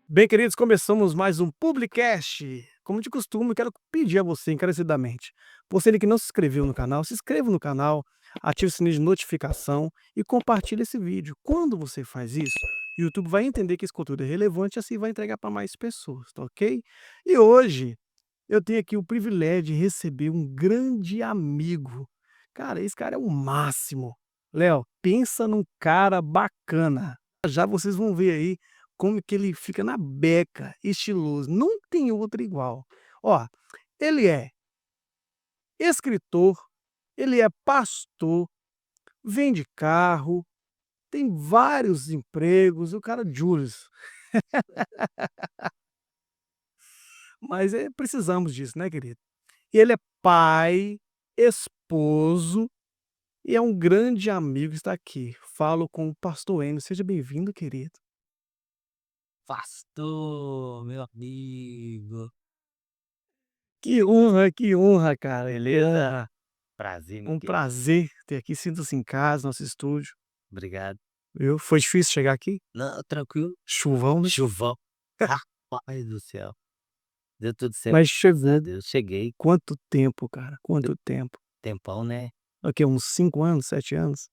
Bem, queridos, começamos mais um Publicast. Como de costume, quero pedir a você encarecidamente, você que não se inscreveu no canal, se inscreva no canal, ative o sininho de notificação e compartilhe esse vídeo. Quando você faz isso, o YouTube vai entender que esse conteúdo é relevante e assim vai entregar para mais pessoas, tá ok? E hoje eu tenho aqui o privilégio de receber um grande amigo. Cara, esse cara é o máximo. Léo, pensa num cara bacana. Já vocês vão ver aí como que ele fica na beca, estiloso. Não tem outro igual. Ó, ele é escritor, ele é pastor, vende carro, tem vários empregos. O cara Julius. Mas precisamos disso, né, querido? E ele é pai, esposo e é um grande amigo que está aqui. Falo com o pastor Enio. Seja bem-vindo, querido. Pastor, meu amigo. Que honra, cara. Beleza? Prazer, meu Um querido. prazer ter aqui. Sinta-se em casa, nosso estúdio. Obrigado. Viu? Foi difícil chegar aqui? Não, tranquilo. Chuvão, né? Chuvão. Rapaz do céu. Deu tudo certo, Mas graças a chegou. Deus. Cheguei, Quanto tempo, cara? Quanto tempo? tempão, né? O quê? Uns 5 anos, 7 anos?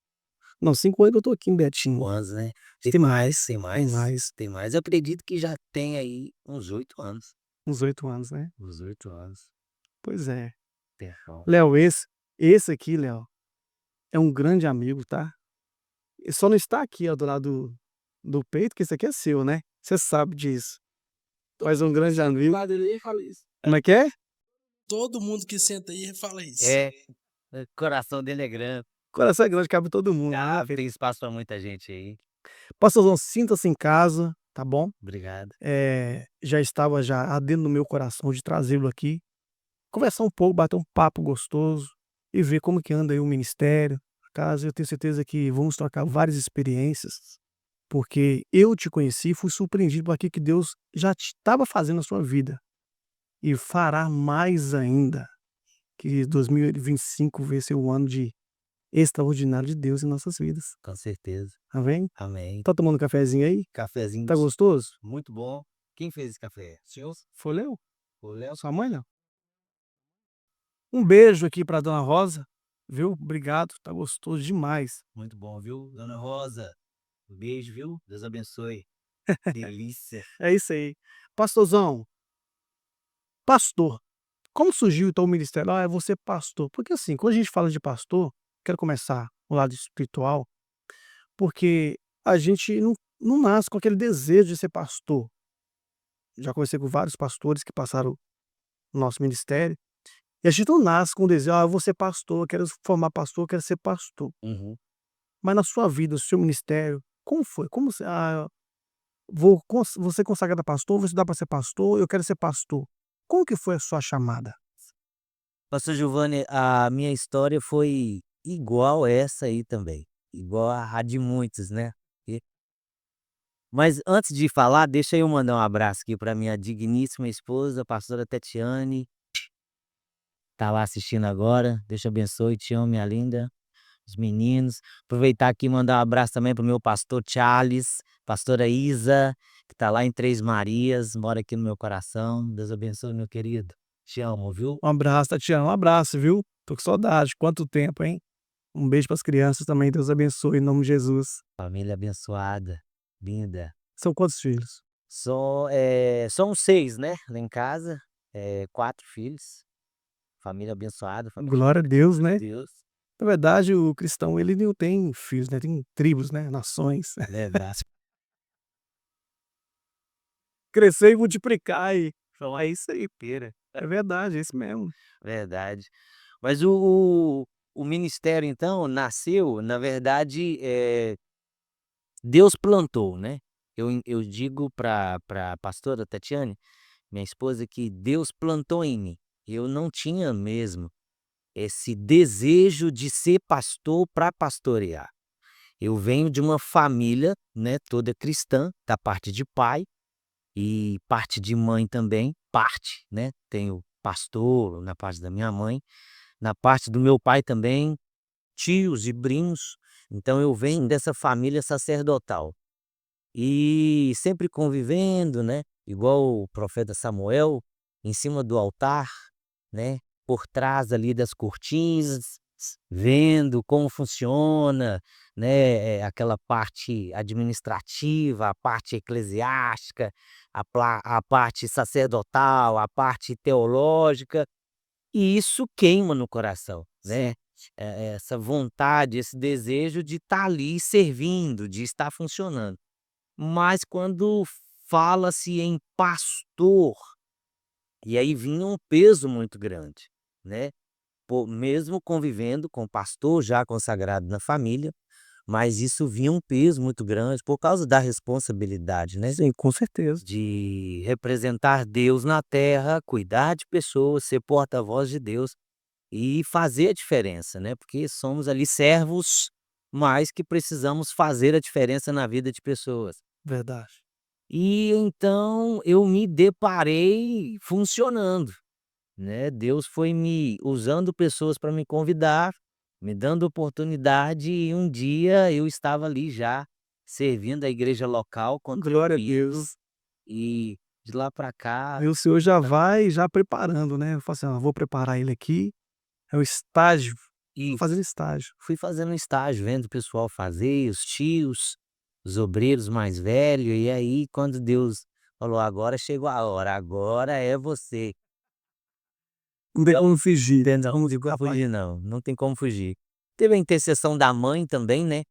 Não, 5 anos que eu tô aqui em Betim. 11, né? Tem mais, Tem tem mais? mais. Tem mais. Eu acredito que já tem aí uns 8 anos. Uns 8 anos, né? Uns 8 anos. Pois é. Tempão. Léo, esse aqui, Léo, é um grande amigo, tá? Ele só não está aqui, ó, do lado do peito, que esse aqui é seu, né? Você sabe disso. Mas um grande amigo. Ele fala isso. Como é que é? Todo mundo que senta aí fala isso. O coração dele é grande. Coração é grande, cabe todo mundo, né, Ah, filho? tem espaço pra muita gente aí. Pastorzão, sinta-se em casa, tá bom? Obrigado. Já estava já ardendo no meu coração de trazê-lo aqui, conversar um pouco, bater um papo gostoso e ver como que anda aí o ministério, a casa. Eu tenho certeza que vamos trocar várias experiências, porque eu te conheci e fui surpreendido por aquilo que Deus já estava fazendo na sua vida e fará mais ainda. Que 2025 vai ser um ano de extraordinário de Deus em nossas vidas. Com certeza. Amém? Amém. Tá tomando um cafezinho aí? Cafezinho Tá gostoso? muito bom. Quem fez esse café? O senhor? Foi Léo? O Léo? Sua mãe, não? Um beijo aqui pra dona Rosa, viu? Obrigado, tá gostoso demais. Muito bom, viu? Dona Rosa, um beijo, viu? Deus abençoe. Delícia. É isso aí. Pastorzão, pastor, como surgiu então o ministério? É você pastor. Porque assim, quando a gente fala de pastor, quero começar o lado espiritual, porque a gente não nasce com aquele desejo de ser pastor. Já conversei com vários pastores que passaram no nosso ministério, e a gente não nasce com o desejo: eu vou ser pastor, eu quero formar pastor, eu quero ser pastor. Uhum. Mas na sua vida, no seu ministério, como foi? Como você, vou ser consagrado a pastor, vou estudar para ser pastor, eu quero ser pastor. Como que foi a sua chamada? Pastor Giovanni, a minha história foi igual essa aí também. Igual a de muitos, né? E- Mas antes de falar, deixa eu mandar um abraço aqui para minha digníssima esposa, a pastora Tetiane. Tá lá assistindo agora. Deus te abençoe, te amo, minha linda. Os meninos. Aproveitar aqui e mandar um abraço também pro meu pastor Charles, pastora Isa, que tá lá em Três Marias, mora aqui no meu coração. Deus abençoe, meu querido. Te amo, viu? Um abraço, Tatiana, um abraço, viu? Tô com saudade, quanto tempo, hein? Um beijo para as crianças também, Deus abençoe, em nome de Jesus. Família abençoada, linda. São quantos filhos? São 6, né? Lá em casa, 4 filhos. Família abençoada, família Glória a Deus, de né? Deus. Na verdade, o cristão, ele não tem filhos, né? Tem tribos, né? Nações. Verdade. Crescer e multiplicar e falar, é isso aí, pera. É verdade, é isso mesmo. Verdade. Mas o ministério, então, nasceu, na verdade, Deus plantou, né. Eu digo pra pastora Tatiane, minha esposa, que Deus plantou em mim. Eu não tinha mesmo esse desejo de ser pastor para pastorear. Eu venho de uma família, né, toda cristã, da parte de pai, e parte de mãe também, parte, né, tenho pastor na parte da minha mãe, na parte do meu pai também, tios e primos, então eu venho dessa família sacerdotal. E sempre convivendo, né, igual o profeta Samuel, em cima do altar, né, por trás ali das cortinas, vendo como funciona, né, aquela parte administrativa, a parte eclesiástica, a parte sacerdotal, a parte teológica, e isso queima no coração, né, essa vontade, esse desejo de estar ali servindo, de estar funcionando. Mas quando fala-se em pastor, e aí vinha um peso muito grande, né, mesmo convivendo com pastor já consagrado na família, mas isso vinha um peso muito grande por causa da responsabilidade, né, Sim, com certeza. de representar Deus na terra, cuidar de pessoas, ser porta-voz de Deus e fazer a diferença, né, porque somos ali servos, mas que precisamos fazer a diferença na vida de pessoas. Verdade. E então eu me deparei funcionando, né, Deus foi me usando pessoas para me convidar, me dando oportunidade e um dia eu estava ali já servindo a igreja local com Glória a Deus. tranquilos, e de lá para cá Aí o senhor já vai já preparando, né, fala assim: "Ó, vou preparar ele aqui, é o estágio, tô e fazendo estágio". fui fazendo estágio, vendo o pessoal fazer, os tios, os obreiros mais velhos, e aí quando Deus falou: "Agora chegou a hora, agora é você". Não tem como fugir, Entendeu? como Não diz tem o como rapaz. fugir não, não tem como fugir. Teve a intercessão da mãe também, né,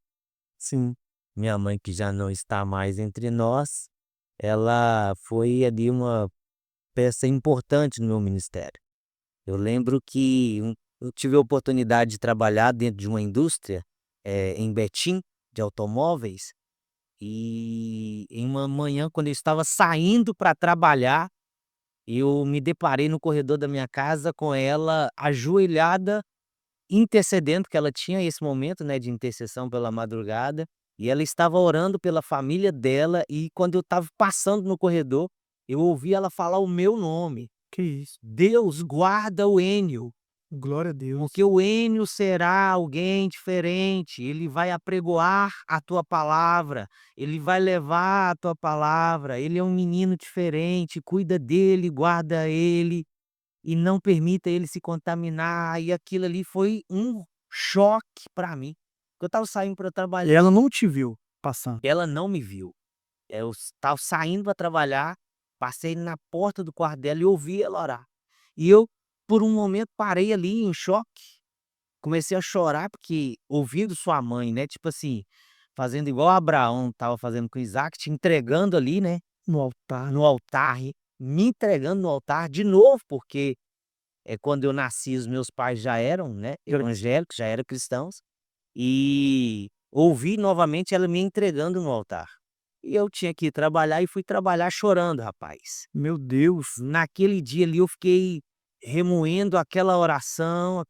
Sim, minha mãe que já não está mais entre nós, ela foi ali uma peça importante no meu ministério. Eu lembro que eu tive a oportunidade de trabalhar dentro de uma indústria, em Betim, de automóveis, e em uma manhã quando eu estava saindo para trabalhar, eu me deparei no corredor da minha casa com ela ajoelhada intercedendo, porque ela tinha esse momento, né, de intercessão pela madrugada, e ela estava orando pela família dela, e quando eu estava passando no corredor, eu ouvi ela falar o meu nome: que isso. "Deus guarda o Enio, Glória a porque Deus. o Enio será alguém diferente, ele vai apregoar a tua palavra, ele vai levar a tua palavra, ele é um menino diferente, cuida dele, guarda ele". E não permita ele se contaminar, e aquilo ali foi um choque para mim. Eu estava saindo para E trabalhar, ela não te viu passando. ela não me viu. Eu estava saindo para trabalhar, passei na porta do quarto dela e ouvi ela orar. E eu, por um momento, parei ali em choque, comecei a chorar, porque ouvindo sua mãe, né, tipo assim, fazendo igual Abraão estava fazendo com Isaac, te entregando ali, né, No altar, no altar, me entregando no altar de novo, porque quando eu nasci, os meus pais já eram, né, evangélicos, já eram cristãos, e ouvi novamente ela me entregando no altar. E eu tinha que ir trabalhar e fui trabalhar chorando, rapaz. meu Deus, Naquele dia ali eu fiquei remoendo aquela oração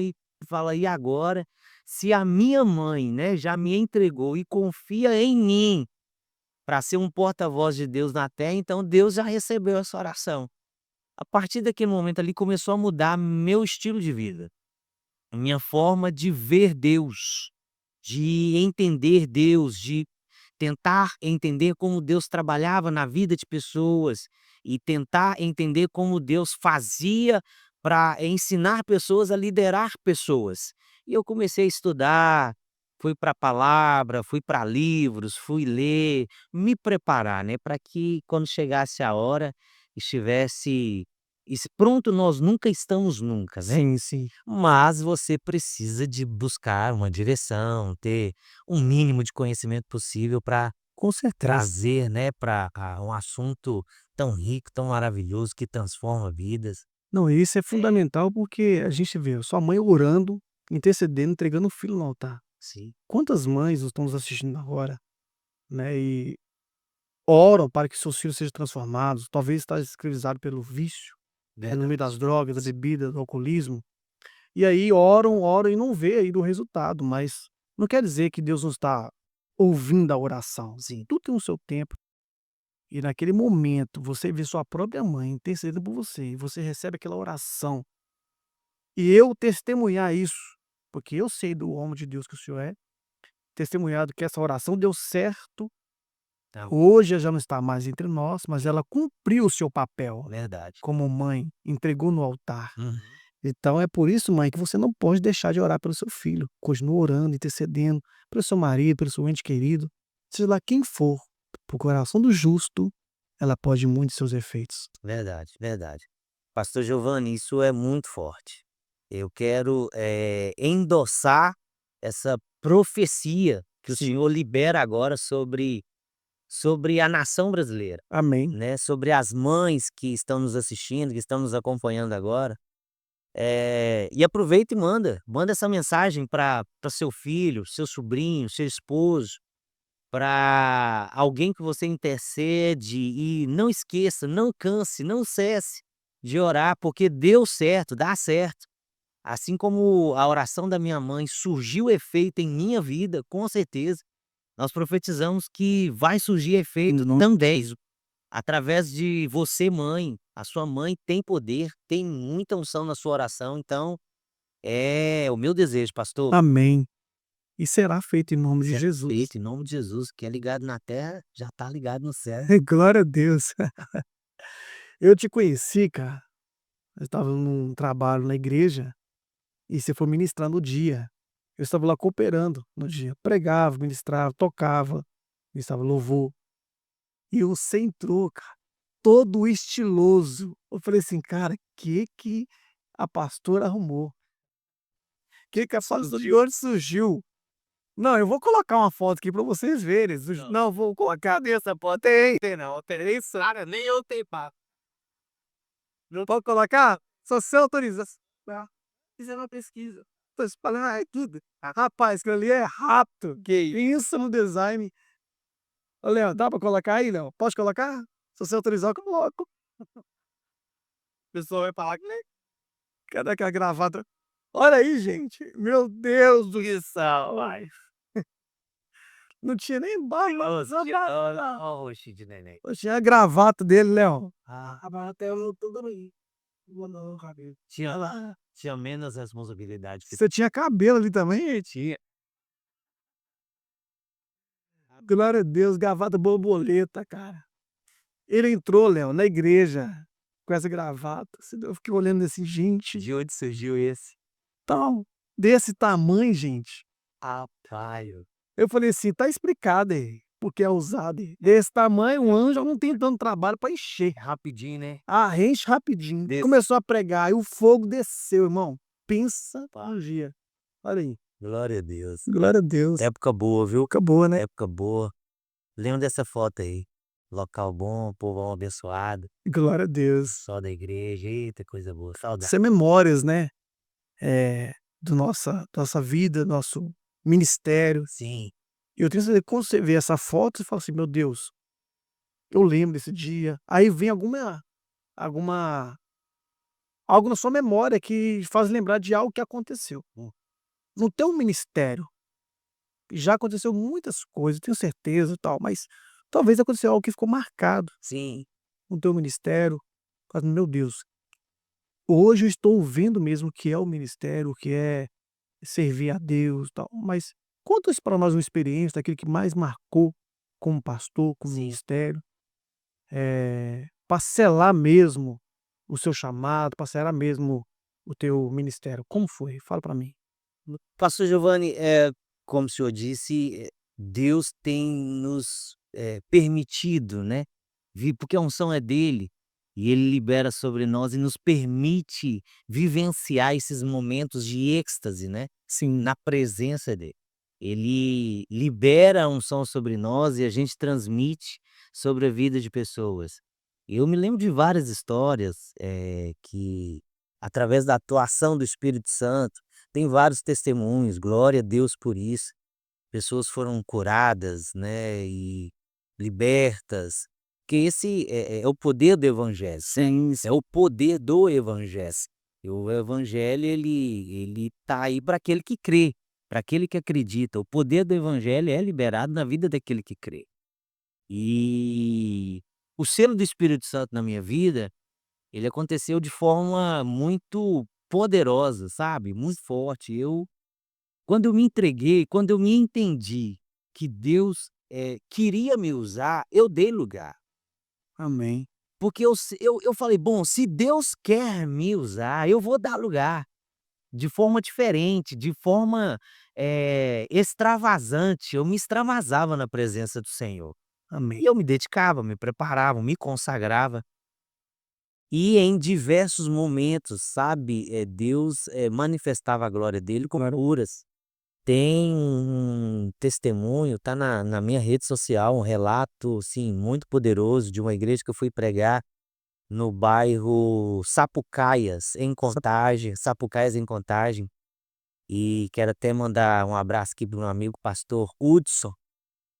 e fala: "E agora? Se a minha mãe, né, já me entregou e confia em mim para ser um porta-voz de Deus na terra, então Deus já recebeu essa oração". A partir daquele momento ali começou a mudar meu estilo de vida, a minha forma de ver Deus, de entender Deus, de tentar entender como Deus trabalhava na vida de pessoas e tentar entender como Deus fazia para ensinar pessoas a liderar pessoas. E eu comecei a estudar, fui para a palavra, fui para livros, fui ler, me preparar, né, para que quando chegasse a hora estivesse pronto. Nós nunca estamos nunca, né? sim, sim. Mas você precisa de buscar uma direção, ter um mínimo de conhecimento possível para Com certeza. trazer, né, para um assunto tão rico, tão maravilhoso, que transforma vidas. Não, isso é fundamental, porque a gente vê a sua mãe orando, intercedendo, entregando o filho no altar. Sim, Quantas mães estão nos assistindo agora, né, e oram para que seus filhos sejam transformados, talvez está escravizado pelo vício, né, no meio verdade. das drogas, da bebida, do alcoolismo, e aí oram, oram e não vê aí do resultado, mas não quer dizer que Deus não está ouvindo a oração. Sim, Tudo tem o seu tempo. e naquele momento você vê sua própria mãe intercedendo por você, e você recebe aquela oração, e eu testemunhar isso, porque eu sei do homem de Deus que o senhor é, testemunhado que essa oração deu certo, Tá, hoje ela já não está mais entre nós, mas ela cumpriu o seu papel verdade. como mãe, entregou no altar. Uhum. Então é por isso, mãe, que você não pode deixar de orar pelo seu filho. Continua orando, intercedendo pelo seu marido, pelo seu ente querido, seja lá quem for, por coração do justo, ela pode muito seus efeitos. Verdade, verdade. Pastor Giovanni, isso é muito forte. Eu quero, endossar essa profecia que o Sim. senhor libera agora sobre a nação brasileira, Amém. né, sobre as mães que estão nos assistindo, que estão nos acompanhando agora. E aproveita e manda essa mensagem para seu filho, seu sobrinho, seu esposo, para alguém que você intercede, e não esqueça, não canse, não cesse de orar, porque deu certo, dá certo. Assim como a oração da minha mãe surgiu efeito em minha vida, com certeza, nós profetizamos que vai surgir efeito também, através de você, mãe. A sua mãe tem poder, tem muita unção na sua oração, então é o meu desejo, pastor. Amém. E será feito em nome de Seja Jesus. feito em nome de Jesus, que é ligado na terra, já está ligado no céu. Glória a Deus. Eu te conheci, cara. Eu estava num trabalho na igreja e você foi ministrar no dia. Eu estava lá cooperando no dia. Pregava, ministrava, tocava, ministrava louvor. E você entrou, cara, todo estiloso. Eu falei assim, cara, que a pastora arrumou? Que a pastora de onde surgiu? Não, eu vou colocar uma foto aqui pra vocês verem. Não, vou colocar nessa foto. Tem não, tem nem Sara, nem eu tenho papo. Não pode colocar? Só se autoriza. Ah, fizeram uma pesquisa. Tô espalhando, é tudo. Rapaz, aquilo ali é rápido. Que isso no design. Ô, Léo, dá pra colocar aí, Léo? Pode colocar? Se você autorizar, eu coloco. O pessoal vai falar que cadê aquela gravata? Olha aí, gente. Meu Deus do céu. Ai. Não tinha nem barba. Ó o rostinho de neném. Tinha a gravata dele, Léo. Ah, Até eu tudo aí. Não, cabelo. tinha menos responsabilidade que Você tinha cabelo ali também? tinha. Glória a Deus, gravata borboleta, cara. Ele entrou, Léo, na igreja com essa gravata. Eu fiquei olhando assim, gente, De onde surgiu esse? tal, desse tamanho, gente. Rapaz, Eu falei assim, tá explicado aí, porque é usado. Desse tamanho, um anjo não tem tanto trabalho para encher. rapidinho, né? Ah, enche rapidinho. Desse. Começou a pregar e o fogo desceu, irmão. Pensa no dia. Olha aí. Glória a Deus. Glória a Deus. Época boa, viu? Acabou, né? Época boa. Lembra dessa foto aí. Local bom, povão abençoado, Glória a Deus. só da igreja, eita, coisa boa. Saudade. Isso é memórias, né? Do nossa vida, nosso ministério. Sim, Eu tenho certeza que quando você vê essa foto, você fala assim, meu Deus, eu lembro desse dia. Aí vem alguma algo na sua memória que faz lembrar de algo que aconteceu. No teu ministério, já aconteceu muitas coisas, tenho certeza e tal, mas talvez aconteceu algo que ficou marcado sim. no teu ministério. Fala, meu Deus, hoje eu estou vendo mesmo o que é o ministério, o que é servir a Deus, e tal. Mas conta isso para nós uma experiência daquele que mais marcou como pastor, como Sim. ministério, para selar mesmo o seu chamado, para selar mesmo o teu ministério. Como foi? Fala para mim. Pastor Giovanni, como o senhor disse, Deus tem nos, permitido, né, porque a unção é dele, e ele libera sobre nós e nos permite vivenciar esses momentos de êxtase, né, Sim, na presença dele. Ele libera a unção sobre nós e a gente transmite sobre a vida de pessoas. Eu me lembro de várias histórias, que através da atuação do Espírito Santo, tem vários testemunhos, glória a Deus por isso. Pessoas foram curadas, né, e libertas, que esse é o poder do evangelho. Sim, é o poder do evangelho. E o evangelho ele tá aí para aquele que crê, para aquele que acredita. O poder do evangelho é liberado na vida daquele que crê. E o selo do Espírito Santo na minha vida, ele aconteceu de forma muito poderosa, sabe, muito forte. Quando eu me entreguei, quando eu me entendi que Deus, queria me usar, eu dei lugar. Amém. Porque eu falei: "Bom, se Deus quer me usar, eu vou dar lugar". De forma diferente, de forma, extravasante, eu me extravasava na presença do Senhor. Amém. E eu me dedicava, me preparava, me consagrava. E em diversos momentos, sabe, Deus, manifestava a glória dele com Claro. curas. Tem um testemunho, tá na minha rede social, um relato, assim, muito poderoso de uma igreja que eu fui pregar no bairro Sapucaias, em Contagem. E quero até mandar um abraço aqui para um amigo pastor Hudson,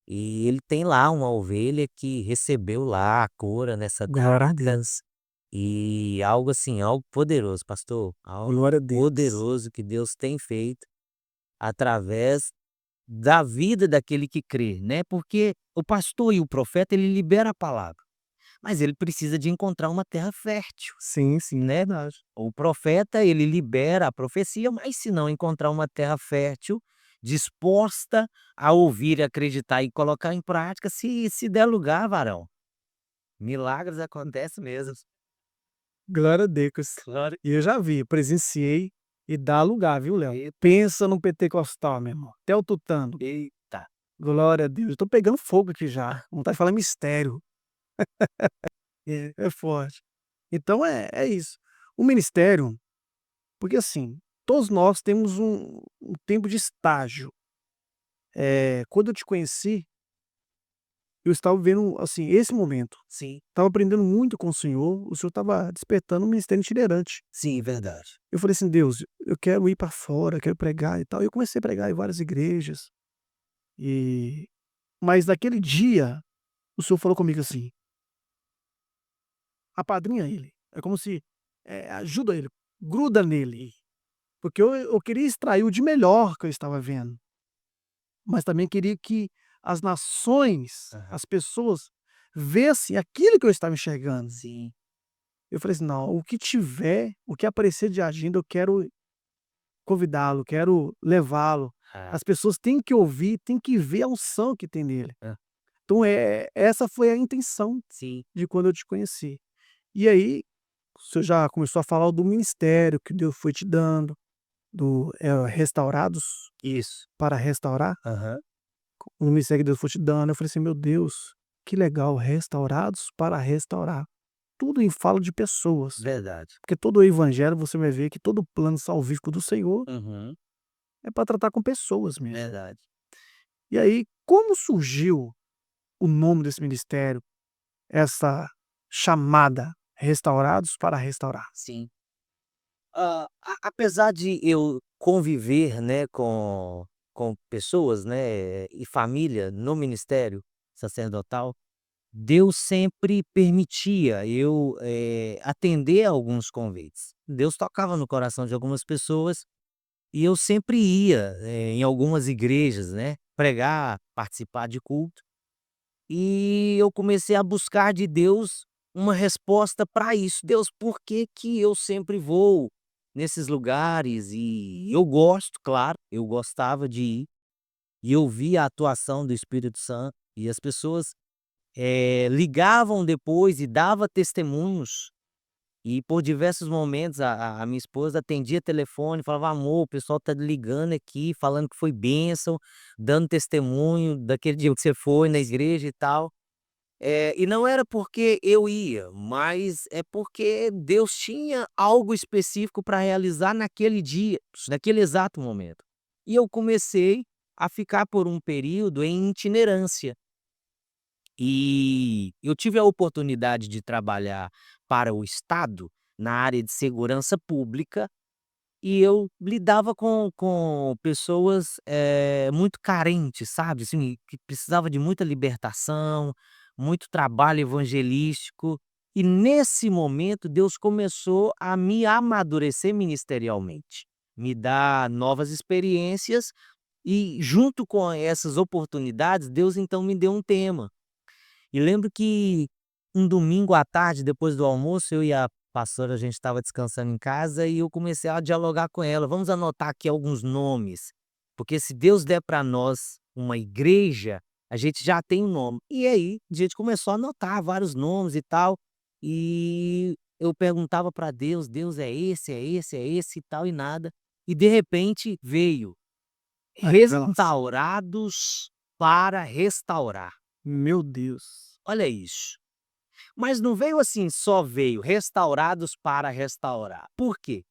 e ele tem lá uma ovelha que recebeu lá a cura nessa Glória a data, Deus. e algo assim, algo poderoso, pastor, algo Glória a Deus. poderoso que Deus tem feito através da vida daquele que crê, né, porque o pastor e o profeta, ele libera a palavra, mas ele precisa de encontrar uma terra fértil. Sim, sim, Né, verdade. o profeta, ele libera a profecia, mas se não encontrar uma terra fértil, disposta a ouvir, acreditar e colocar em prática, se der lugar, varão, milagres acontecem mesmo. Glória a Deus. Glória. E eu já vi, presenciei e dá lugar, viu, Léo? E Pensa no pentecostal, meu irmão, até o tutano. eita, Glória a Deus. Eu tô pegando fogo aqui já, vontade de falar mistério. É forte. Então é isso. O ministério, porque assim, todos nós temos um tempo de estágio. Quando eu te conheci, eu estava vivendo, assim, esse momento. sim, Estava aprendendo muito com o senhor estava despertando um ministério itinerante. sim, verdade. Eu falei assim: "Deus, eu quero ir para fora, eu quero pregar e tal". E eu comecei a pregar em várias igrejas, e mas naquele dia, o senhor falou comigo assim: "Apadrinha ele". É como se, ajuda ele, gruda nele, porque eu queria extrair o de melhor que eu estava vendo, mas também queria que as nações, Aham. as pessoas, vissem aquilo que eu estava enxergando. Sim, Eu falei assim: "Não, o que tiver, o que aparecer de agenda, eu quero convidá-lo, quero levá-lo. ah, As pessoas têm que ouvir, têm que ver a unção que tem nele". hã, Então, essa foi a intenção sim, de quando eu te conheci. E aí, você já começou a falar do ministério que Deus foi te dando, restaurados isso. para restaurar, Aham, o ministério que Deus foi te dando. Eu falei assim: "Meu Deus, que legal, restaurados para restaurar". Tudo em fala de pessoas, verdade. porque todo o evangelho você vai ver que todo o plano salvífico do Senhor Uhum, é para tratar com pessoas mesmo. verdade. E aí, como surgiu o nome desse ministério, essa chamada, Restaurados para Restaurar? Sim. Apesar de eu conviver, né, com pessoas, né, e família no ministério sacerdotal, Deus sempre permitia eu, atender a alguns convites. Deus tocava no coração de algumas pessoas e eu sempre ia, em algumas igrejas, né, pregar, participar de culto, e eu comecei a buscar de Deus uma resposta para isso. Deus, por que que eu sempre vou nesses lugares? E eu gosto, claro, eu gostava de ir, e eu via a atuação do Espírito Santo, e as pessoas, ligavam depois e dava testemunhos, e por diversos momentos a minha esposa atendia telefone, falava: "Amor, o pessoal tá ligando aqui, falando que foi bênção, dando testemunho daquele dia que você foi na igreja e tal". E não era porque eu ia, mas é porque Deus tinha algo específico para realizar naquele dia, naquele exato momento. E eu comecei a ficar por um período em itinerância. E eu tive a oportunidade de trabalhar para o Estado, na área de segurança pública, e eu lidava com pessoas, muito carentes, sabe, assim, que precisava de muita libertação, muito trabalho evangelístico. E nesse momento Deus começou a me amadurecer ministerialmente, me dar novas experiências, e junto com essas oportunidades, Deus então me deu um tema. E lembro que um domingo à tarde, depois do almoço, eu e a pastora, a gente estava descansando em casa e eu comecei a dialogar com ela. Vamos anotar aqui alguns nomes, porque se Deus der para nós uma igreja, a gente já tem um nome. E aí, a gente começou a anotar vários nomes e tal. E eu perguntava para Deus: Deus é esse, é esse, é esse e tal, e nada. E de repente veio A revelação. restaurados para restaurar. Meu Deus. Olha isso. Mas não veio assim, só veio restaurados para restaurar. Por quê?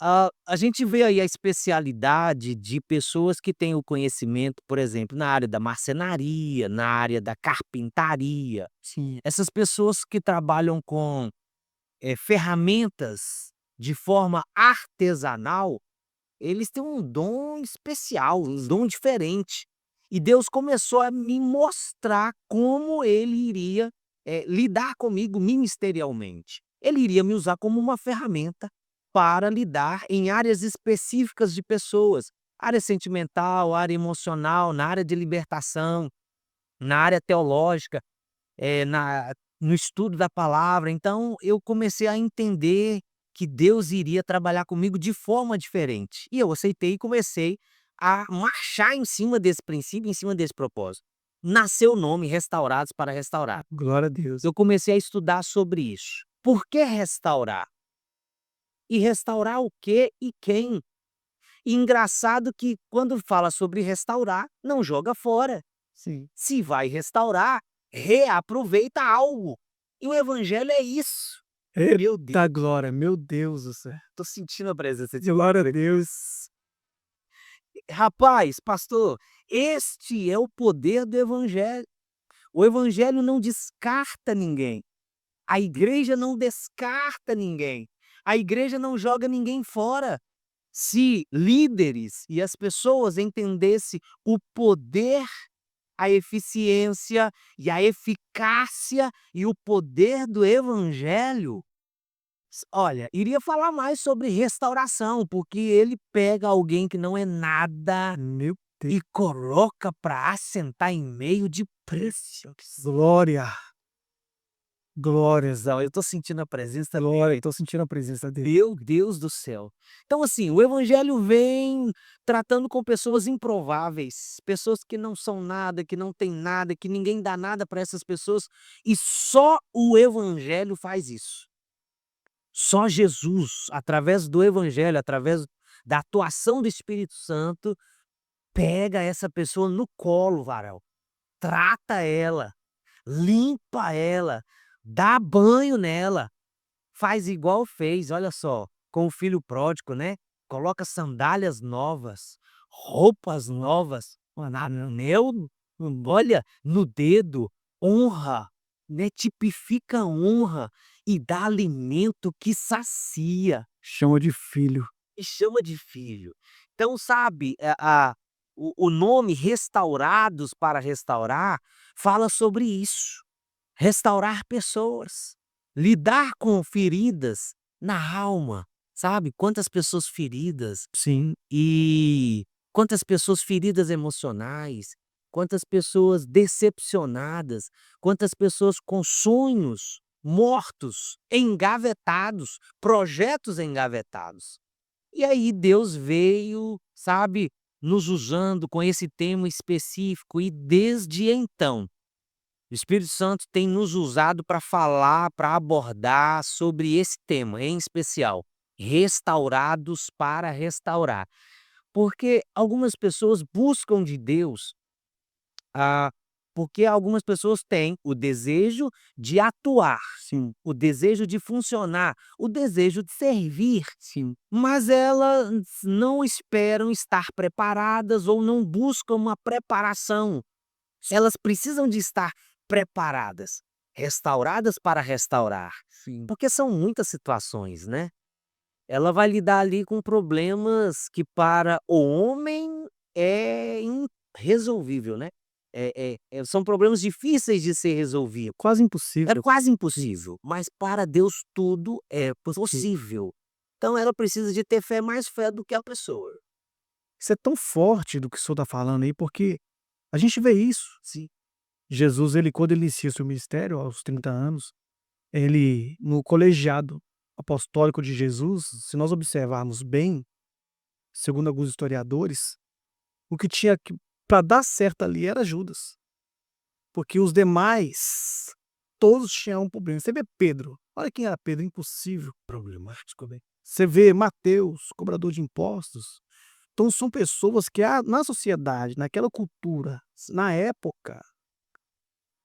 A gente vê aí a especialidade de pessoas que têm o conhecimento, por exemplo, na área da marcenaria, na área da carpintaria. Sim. Essas pessoas que trabalham com ferramentas de forma artesanal, eles têm um dom especial, um dom diferente. E Deus começou a me mostrar como ele iria lidar comigo ministerialmente. Ele iria me usar como uma ferramenta para lidar em áreas específicas de pessoas, área sentimental, área emocional, na área de libertação, na área teológica, no estudo da palavra. Então eu comecei a entender que Deus iria trabalhar comigo de forma diferente. E eu aceitei e comecei a marchar em cima desse princípio, em cima desse propósito. Nasceu o nome Restaurados para Restaurar. Glória a Deus. Eu comecei a estudar sobre isso. Por que restaurar? E restaurar o quê e quem? E engraçado que quando fala sobre restaurar, não joga fora. Sim. Se vai restaurar, reaproveita algo. E o evangelho é isso. Meu Deus, Eita glória, meu Deus do céu. tô sentindo a presença de Deus. Glória a Deus. Rapaz, pastor, este é o poder do evangelho. O evangelho não descarta ninguém. A igreja não descarta ninguém. A igreja não joga ninguém fora. Se líderes e as pessoas entendessem o poder, a eficiência e a eficácia e o poder do evangelho, olha, iria falar mais sobre restauração, porque ele pega alguém que não é nada Meu Deus. e coloca para assentar em meio de príncipes. Glória. Glórias. Não, eu tô sentindo a presença Glória. Estou sentindo a presença dele. Meu Deus do céu. Então, assim, o evangelho vem tratando com pessoas improváveis, pessoas que não são nada, que não têm nada, que ninguém dá nada para essas pessoas, e só o evangelho faz isso. Só Jesus, através do evangelho, através da atuação do Espírito Santo, pega essa pessoa no colo, varal, trata ela, limpa ela, dá banho nela. Faz igual fez, olha só, com o filho pródigo, né, coloca sandálias novas, roupas novas, anel, olha, no dedo, honra, né, tipifica a honra e dá alimento que sacia Chama de filho. e chama de filho. Então, sabe, o nome Restaurados para Restaurar fala sobre isso. Restaurar pessoas, lidar com feridas na alma, sabe? Quantas pessoas feridas Sim. e quantas pessoas feridas emocionais, quantas pessoas decepcionadas, quantas pessoas com sonhos mortos, engavetados, projetos engavetados. E aí Deus veio, sabe, nos usando com esse tema específico e desde então o Espírito Santo tem nos usado para falar, para abordar sobre esse tema em especial, restaurados para restaurar. Porque algumas pessoas buscam de Deus, ah, porque algumas pessoas têm o desejo de atuar, Sim. o desejo de funcionar, o desejo de servir, Sim. mas elas não esperam estar preparadas ou não buscam uma preparação. Elas precisam de estar preparadas, restauradas para restaurar, Sim. porque são muitas situações, né. Ela vai lidar ali com problemas que para o homem é irresolvível, né. São problemas difíceis de ser resolvido. Quase É impossível. quase impossível, mas para Deus tudo é possível. Então ela precisa de ter fé, mais fé do que a pessoa. Isso é tão forte do que o senhor está falando aí, porque a gente vê isso. Sim. Jesus, ele quando ele inicia o seu ministério aos 30 anos, ele no colegiado apostólico de Jesus, se nós observarmos bem, segundo alguns historiadores, o que tinha que para dar certo ali era Judas, porque os demais, todos tinham um problema. Você vê Pedro, olha quem era Pedro, impossível. Problemático, bem. Você vê Mateus, cobrador de impostos. Então são pessoas que na sociedade, naquela cultura, na época,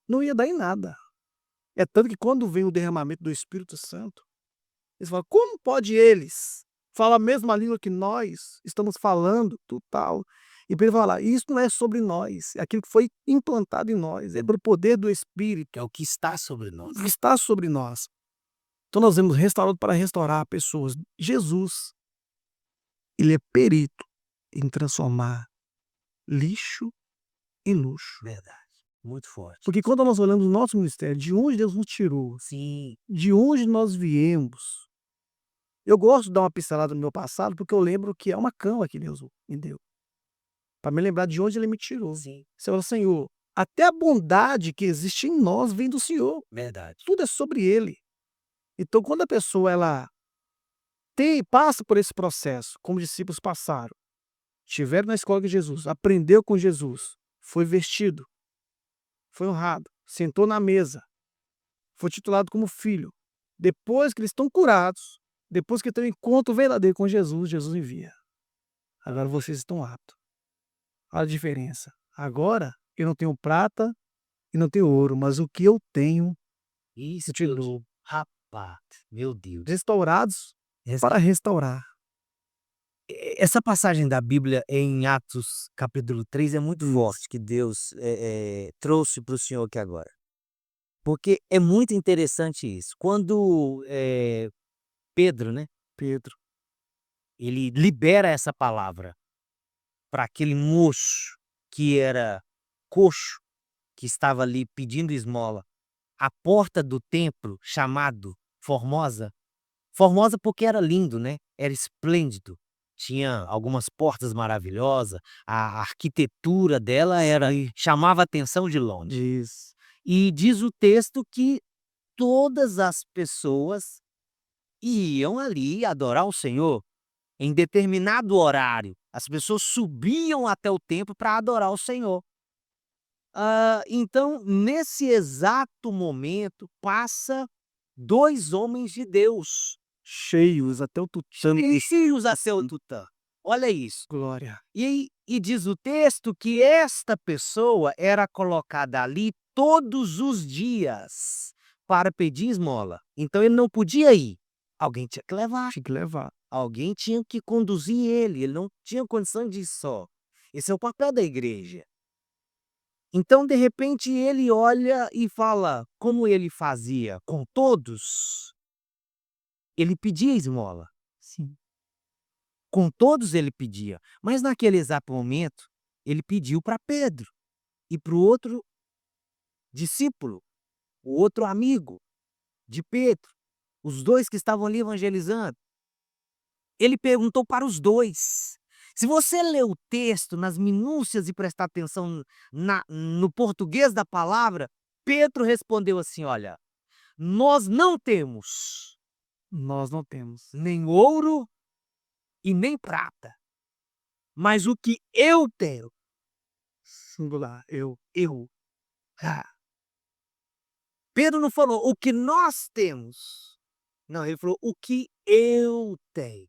não ia dar em nada. É tanto que quando vem o derramamento do Espírito Santo, eles falam: como pode eles falar a mesma língua que nós estamos falando, tudo tal? E Pedro fala: isso não é sobre nós, é aquilo que foi implantado em nós, é pelo poder do Espírito É o que está sobre nós. que está sobre nós. Então nós vemos restaurado para restaurar pessoas. Jesus, ele é perito em transformar lixo em luxo. Verdade. Muito forte. Porque quando nós olhamos o nosso ministério, de onde Deus nos tirou, Sim. de onde nós viemos, eu gosto de dar uma pincelada no meu passado, porque eu lembro que é uma cama que Deus me deu, para me lembrar de onde Ele me tirou. Sim. Você fala: Senhor, até a bondade que existe em nós vem do Senhor, Verdade. tudo é sobre Ele. Então quando a pessoa ela passa por esse processo, como discípulos passaram, estiveram na escola de Jesus, aprendeu com Jesus, foi vestido, foi honrado, sentou na mesa, foi titulado como filho. Depois que eles estão curados, depois que tem um encontro verdadeiro com Jesus, Jesus envia. Agora vocês estão aptos. Olha a diferença. Agora eu não tenho prata e não tenho ouro, mas o que eu tenho, Isso eu que te eu dou. digo. Rapaz, meu Deus. Restaurados Essa para restaurar. essa passagem da Bíblia em Atos capítulo 3 é muito forte que Deus trouxe para o senhor aqui agora. Porque é muito interessante isso. Quando Pedro, né, Pedro, ele libera essa palavra para aquele moço que era coxo, que estava ali pedindo esmola, à porta do templo chamado Formosa. Formosa porque era lindo, né, era esplêndido. Tinha algumas portas maravilhosas, a arquitetura dela chamava a atenção de longe. diz, E diz o texto que todas as pessoas iam ali adorar o Senhor. Em determinado horário, as pessoas subiam até o templo para adorar o Senhor. Então, nesse exato momento, passa 2 homens de Deus, cheios até o tutano de cheios a seu tutã. Olha isso. glória. E diz o texto que esta pessoa era colocada ali todos os dias para pedir esmola. Então ele não podia ir. Alguém tinha que levar. Tinha que levar. Alguém tinha que conduzir ele não tinha condição de ir só. Esse é o papel da igreja. Então, de repente, ele olha e fala como ele fazia com todos, ele pedia esmola. Sim. Com todos ele pedia, mas naquele exato momento, ele pediu para Pedro e para o outro discípulo, o outro amigo de Pedro, os 2 que estavam ali evangelizando. Ele perguntou para os 2. Se você ler o texto nas minúcias e prestar atenção no português da palavra, Pedro respondeu assim: olha, nós não temos Nós não temos. nem ouro e nem prata, mas o que eu tenho, Singular, eu. Ah. Pedro não falou o que nós temos. Não, ele falou o que eu tenho.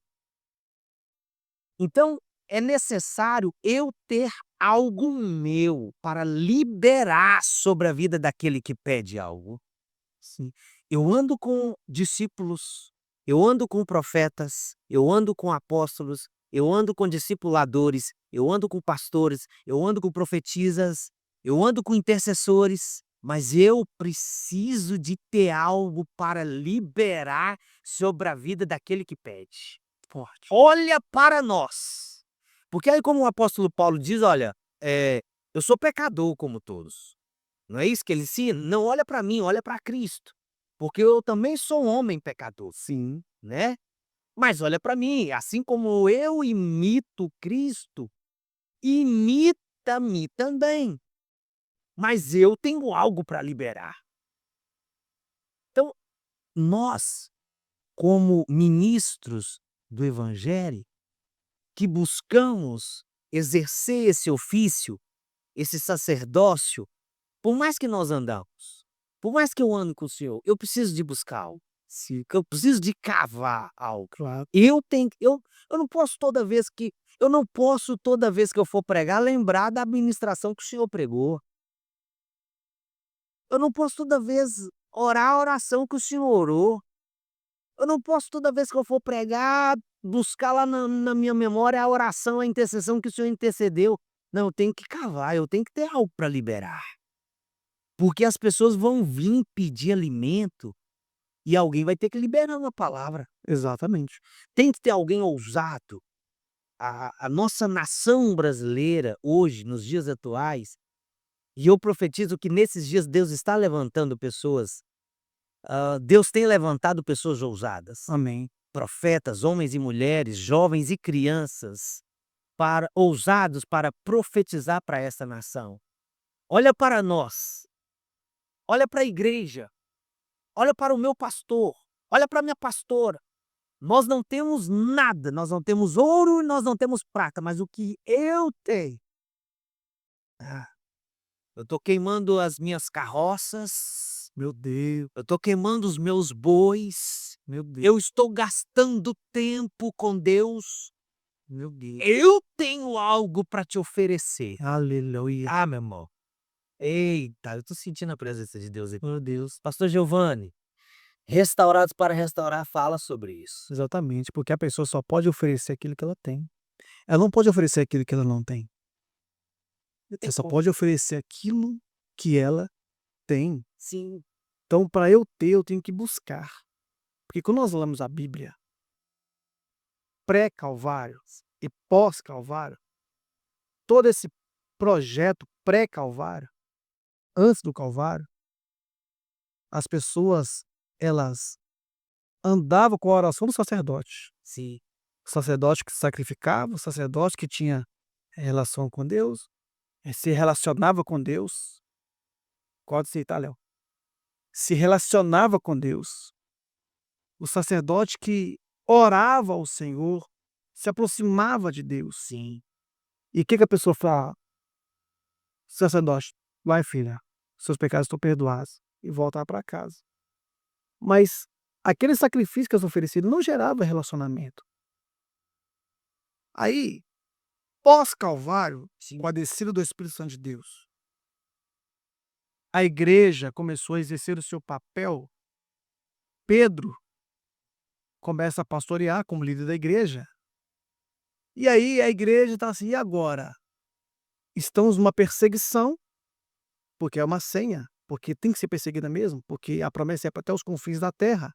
Então, é necessário eu ter algo meu para liberar sobre a vida daquele que pede algo. sim. Eu ando com discípulos, eu ando com profetas, eu ando com apóstolos, eu ando com discipuladores, eu ando com pastores, eu ando com profetisas, eu ando com intercessores, mas eu preciso de ter algo para liberar sobre a vida daquele que pede. Forte. Olha para nós. Porque aí como o apóstolo Paulo diz, olha, eu sou pecador como todos. Não é isso que ele ensina? Não olha para mim, olha para Cristo. Porque eu também sou um homem pecador, Sim. né? Mas olha para mim, assim como eu imito Cristo, imita-me também. mas eu tenho algo para liberar. Então, nós, como ministros do evangelho, que buscamos exercer esse ofício, esse sacerdócio, por mais que nós andamos, por mais que eu ande com o Senhor, eu preciso de buscar algo. Sim, Eu preciso de cavar algo. claro. Eu não posso toda vez que eu for pregar lembrar da administração que o Senhor pregou. Eu não posso toda vez orar a oração que o Senhor orou. Eu não posso toda vez que eu for pregar buscar lá na minha memória a oração, a intercessão que o Senhor intercedeu. Não, eu tenho que cavar, eu tenho que ter algo para liberar. Porque as pessoas vão vir pedir alimento e alguém vai ter que liberar uma palavra. Exatamente. Tem que ter alguém ousado. A nossa nação brasileira hoje, nos dias atuais, e eu profetizo que nesses dias Deus está levantando pessoas, Deus tem levantado pessoas ousadas, Amém. profetas, homens e mulheres, jovens e crianças, ousados para profetizar para essa nação. Olha para nós, olha para a igreja, olha para o meu pastor, olha para a minha pastora. Nós não temos nada, nós não temos ouro e nós não temos prata, mas o que eu tenho, ah, eu estou queimando as minhas carroças, Meu Deus, eu estou queimando os meus bois, meu Deus, eu estou gastando tempo com Deus, meu Deus. eu tenho algo para te oferecer. Aleluia. Ah, meu irmão, eita, eu estou sentindo a presença de Deus aqui. Meu Deus. Pastor Giovanni, Restaurados para Restaurar fala sobre isso. Exatamente, porque a pessoa só pode oferecer aquilo que ela tem. Ela não pode oferecer aquilo que ela não tem. Não tem Ela só como. pode oferecer aquilo que ela tem. Sim, Então, para eu ter, eu tenho que buscar. Porque quando nós lemos a Bíblia, pré-Calvário e pós-Calvário, todo esse projeto pré-Calvário, antes do Calvário, as pessoas, elas andavam com a oração do sacerdote. sim. O sacerdote que sacrificava, o sacerdote que tinha relação com Deus, se relacionava com Deus. Pode aceitar, Léo. Se relacionava com Deus. O sacerdote que orava ao Senhor, se aproximava de Deus. Sim. E o que a pessoa fala? Sacerdote, vai filha, seus pecados estão perdoados. E voltar para casa. Mas aquele sacrifício que eles ofereciam não gerava relacionamento. Aí, pós-Calvário, Sim. com a descida do Espírito Santo de Deus, a igreja começou a exercer o seu papel. Pedro começa a pastorear como líder da igreja. E aí a igreja está assim, e agora? Estamos numa perseguição, porque é uma senha, porque tem que ser perseguida mesmo, porque a promessa é para até os confins da terra.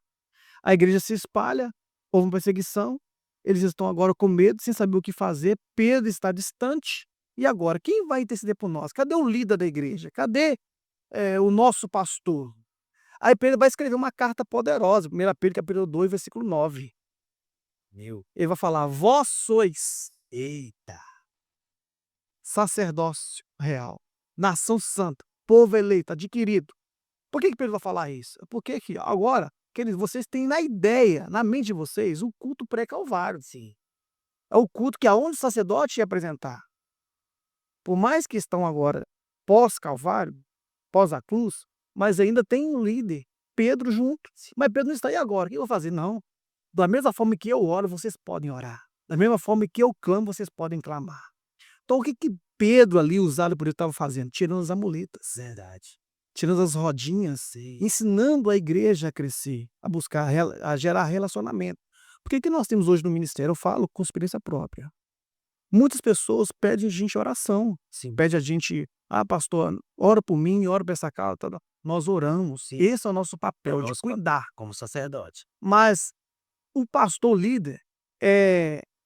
A igreja se espalha, houve uma perseguição, eles estão agora com medo, sem saber o que fazer, Pedro está distante, e agora? Quem vai interceder por nós? Cadê o líder da igreja? Cadê o nosso pastor? Aí Pedro vai escrever uma carta poderosa, 1 Pedro capítulo 2, versículo 9. Meu. Ele vai falar, vós sois Eita. sacerdócio real, nação santa, povo eleito, adquirido. Por que Pedro vai falar isso? Porque que agora, vocês têm na ideia, na mente de vocês, o culto pré-calvário. Sim. É o culto que aonde o sacerdote ia apresentar. Por mais que estão agora pós-calvário, pós a cruz, mas ainda tem um líder, Pedro junto. Mas Pedro não está aí agora, o que eu vou fazer? Não. Da mesma forma que eu oro, vocês podem orar. Da mesma forma que eu clamo, vocês podem clamar. Então o que Pedro ali, usado por ele, estava fazendo? Tirando as amuletas, Verdade. tirando as rodinhas, Sim. ensinando a igreja a crescer, a buscar, a gerar relacionamento. Porque o que nós temos hoje no ministério, eu falo com experiência própria. Muitas pessoas pedem a gente oração, Sim. pede a gente, pastor, ora por mim, ora por essa causa, tal. Nós oramos, Sim. esse é o nosso papel, de Nosso cuidar. Como sacerdote. Mas o pastor líder,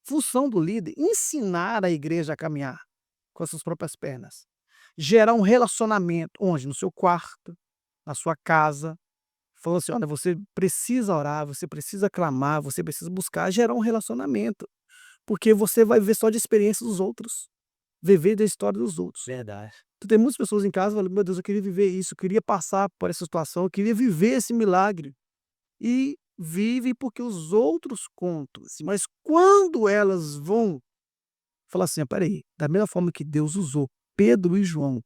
função do líder, ensinar a igreja a caminhar com as suas próprias pernas. Gerar um relacionamento, onde? No seu quarto, na sua casa. Falando assim, olha, você precisa orar, você precisa clamar, você precisa buscar, gerar um relacionamento. Porque você vai ver só de experiência dos outros. viver da história dos outros. Verdade. Então, tem muitas pessoas em casa falando: "Meu Deus, eu queria viver isso, eu queria passar por essa situação, eu queria viver esse milagre". E vive porque os outros contam, assim, mas quando elas vão falar assim: "Espera aí, da mesma forma que Deus usou Pedro e João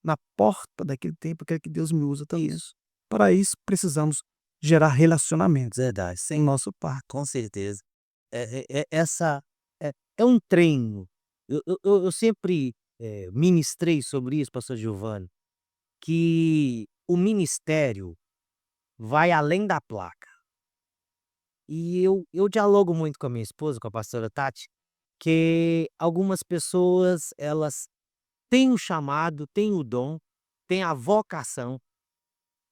na porta daquele templo, eu quero que Deus me usa também". Isso. Para isso precisamos gerar relacionamentos Verdade, em nosso par. com certeza. Essa é um treino. Eu sempre, ministrei sobre isso, pastor Giovanni, que o ministério vai além da placa. E eu dialogo muito com a minha esposa, com a pastora Tati, que algumas pessoas elas têm o chamado, têm o dom, têm a vocação,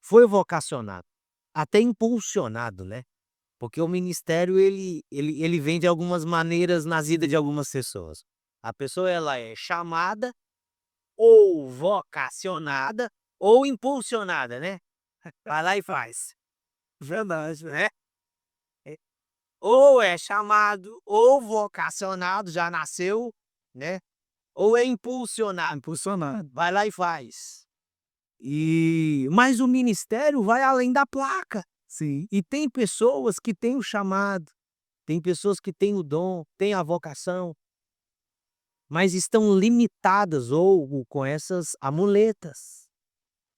foi vocacionado, até impulsionado, né, porque o ministério ele vem de algumas maneiras na vida de algumas pessoas. A pessoa ela é chamada, ou vocacionada, ou impulsionada, né. Vai lá e faz, Verdade, né. É, ou é chamado, ou vocacionado, já nasceu, né, ou é impulsionado, impulsionado. vai lá e faz. Mas o ministério vai além da placa. Sim, E tem pessoas que têm o chamado, tem pessoas que têm o dom, têm a vocação, mas estão limitadas ou com essas amuletas,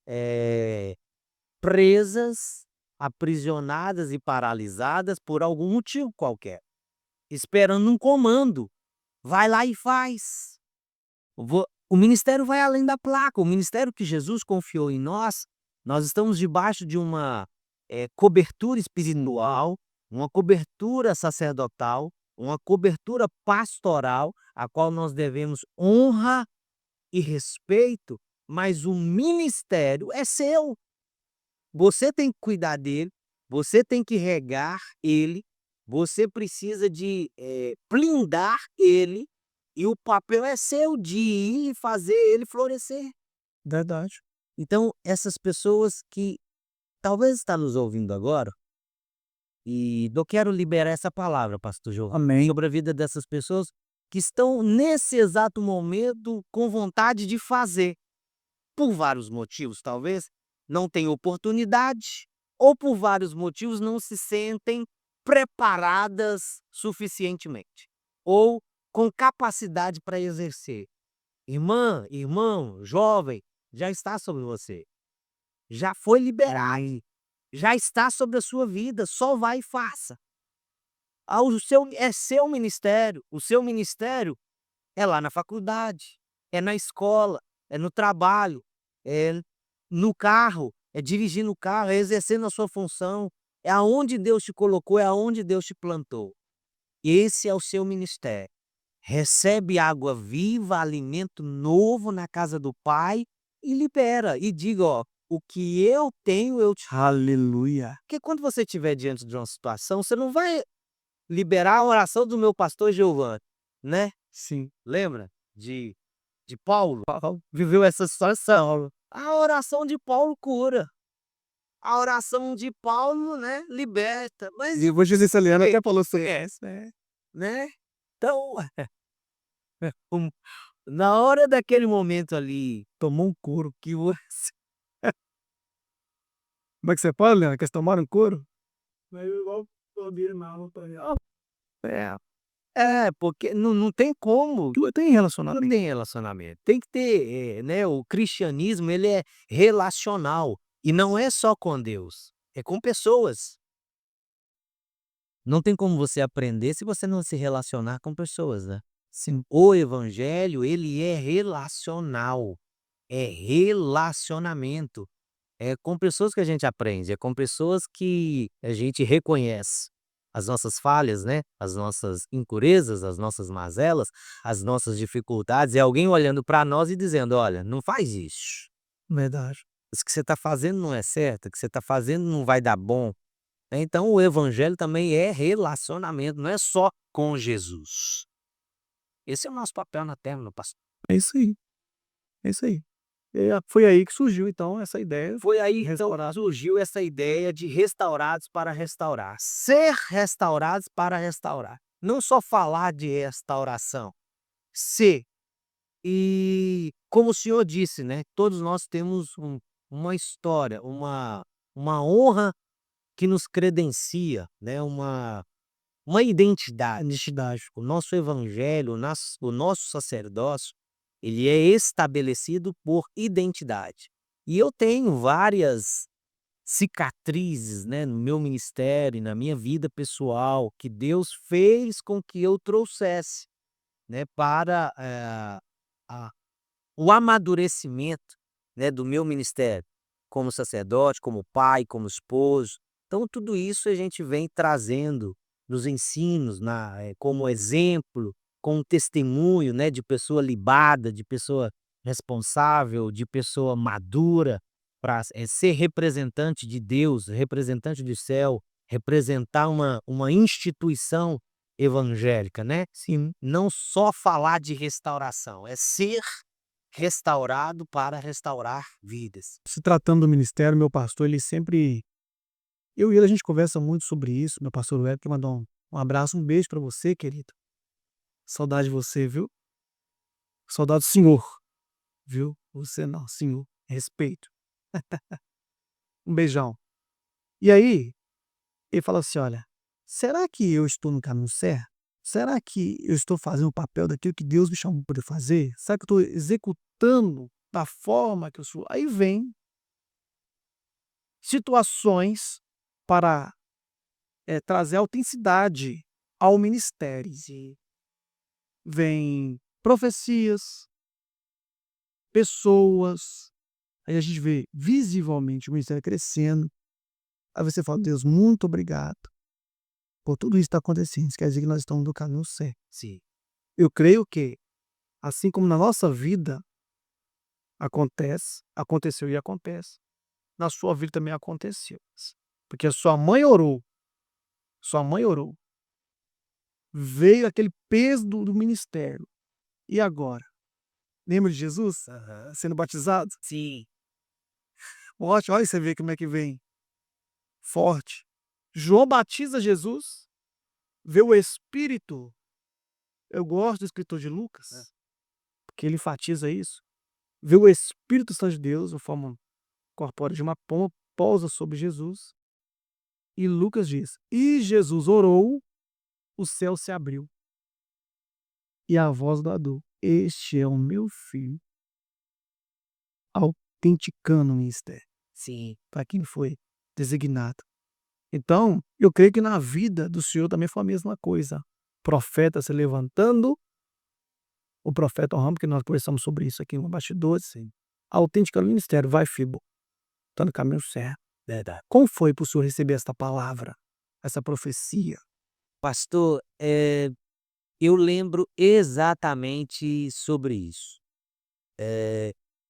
eh, presas, aprisionadas e paralisadas por algum motivo qualquer, esperando um comando. Vai lá e faz. O ministério vai além da placa, o ministério que Jesus confiou em nós estamos debaixo de uma, cobertura espiritual, uma cobertura sacerdotal, uma cobertura pastoral, a qual nós devemos honra e respeito, mas o ministério é seu. Você tem que cuidar dele, você tem que regar ele, você precisa de, blindar ele, e o papel é seu de ir e fazer ele florescer. verdade. Então, essas pessoas que talvez está nos ouvindo agora, e eu quero liberar essa palavra, pastor João, Amém. sobre a vida dessas pessoas que estão nesse exato momento com vontade de fazer, por vários motivos, talvez, não têm oportunidade, ou por vários motivos não se sentem preparadas suficientemente, ou com capacidade para exercer. Irmã, irmão, jovem, já está sobre você. Já foi liberado. Já está sobre a sua vida, só vai e faça. É seu ministério, o seu ministério é lá na faculdade, é na escola, é no trabalho, é no carro, é dirigindo o carro, é exercendo a sua função, é aonde Deus te colocou, é aonde Deus te plantou. Esse é o seu ministério. Recebe água viva, alimento novo na casa do Pai e libera. E diga, ó, o que eu tenho eu te. Aleluia. Porque quando você estiver diante de uma situação, você não vai liberar a oração do meu pastor Giovanni, né? Sim. Lembra de Paulo? Paulo viveu essa situação. A oração de Paulo cura. A oração de Paulo, né, liberta. Mas, E o Jesus italiano é, até falou sobre isso, né. né? Então, um- na hora daquele momento ali, Tomou um couro. que você. Como é que você fala, Leandro, que eles tomaram couro? Mas igual proibiram na aula pra ela. É, porque não tem como. Tudo tem Não relacionamento. tem relacionamento. Tem que ter, né, o cristianismo ele é relacional, e não é só com Deus, é com pessoas. Não tem como você aprender se você não se relacionar com pessoas, né. Sim, O evangelho ele é relacional, é relacionamento, é com pessoas que a gente aprende, é com pessoas que a gente reconhece as nossas falhas, né, as nossas impurezas, as nossas mazelas, as nossas dificuldades, é alguém olhando para nós e dizendo: "Olha, não faz isso, verdade. isso que você está fazendo não é certo, o que você está fazendo não vai dar bom". Então o evangelho também é relacionamento, não é só com Jesus. Esse é o nosso papel na terra, meu pastor. É isso aí, é isso aí. Foi aí que surgiu então essa ideia Foi aí de então restaurar. surgiu essa ideia de restaurados para restaurar, ser restaurados para restaurar. Não só falar de restauração, ser. E como o senhor disse, né, todos nós temos uma história, uma honra que nos credencia, né, uma identidade. Honestidade. O nosso evangelho, o nosso sacerdócio, ele é estabelecido por identidade. E eu tenho várias cicatrizes, né, no meu ministério e na minha vida pessoal, que Deus fez com que eu trouxesse, né, para, a o amadurecimento, né, do meu ministério, como sacerdote, como pai, como esposo. Então tudo isso a gente vem trazendo nos ensinos, como exemplo, como testemunho, né, de pessoa libada, de pessoa responsável, de pessoa madura, para ser representante de Deus, representante do céu, representar uma instituição evangélica, né. Sim. Não só falar de restauração, é ser restaurado para restaurar vidas. Se tratando do ministério, meu pastor, ele sempre eu e ele, a gente conversa muito sobre isso, meu pastor Wellington, quero mandar um abraço, um beijo pra você, querido. Saudade de você, viu. Saudade do senhor, viu. Você não, senhor, respeito. Um beijão. E aí, ele fala assim: "Olha, será que eu estou no caminho certo? Será que eu estou fazendo o papel daquilo que Deus me chamou para poder fazer? Será que eu estou executando da forma que eu sou?" Aí vem situações para, trazer autenticidade ao ministério. Vem profecias, pessoas, aí a gente vê visivelmente o ministério crescendo. Aí você fala: "Deus, muito obrigado por tudo isso que está acontecendo, isso quer dizer que nós estamos no caminho certo". Sim. Eu creio que, assim como na nossa vida acontece, aconteceu e acontece, na sua vida também aconteceu. Porque a sua mãe orou, veio aquele peso do ministério. E agora? Lembra de Jesus Aham. sendo batizado? Sim. Ótimo, olha você vê como é que vem forte. João batiza Jesus, vê o Espírito. Eu gosto do escritor de Lucas, porque ele enfatiza isso. Vê o Espírito Santo de Deus, a forma corpórea de uma pomba, pousa sobre Jesus. E Lucas diz: "E Jesus orou, o céu se abriu, e a voz bradou: Este é o meu filho", autenticando o ministério, Sim. para quem foi designado. Então, eu creio que na vida do senhor também foi a mesma coisa. Profeta se levantando, o profeta honrando, porque nós conversamos sobre isso aqui no bastidores. Sim. Autenticando o ministério. Vai, filho, tá no caminho certo. Verdade. Como foi para o senhor receber esta palavra, essa profecia? Pastor, eu lembro exatamente sobre isso.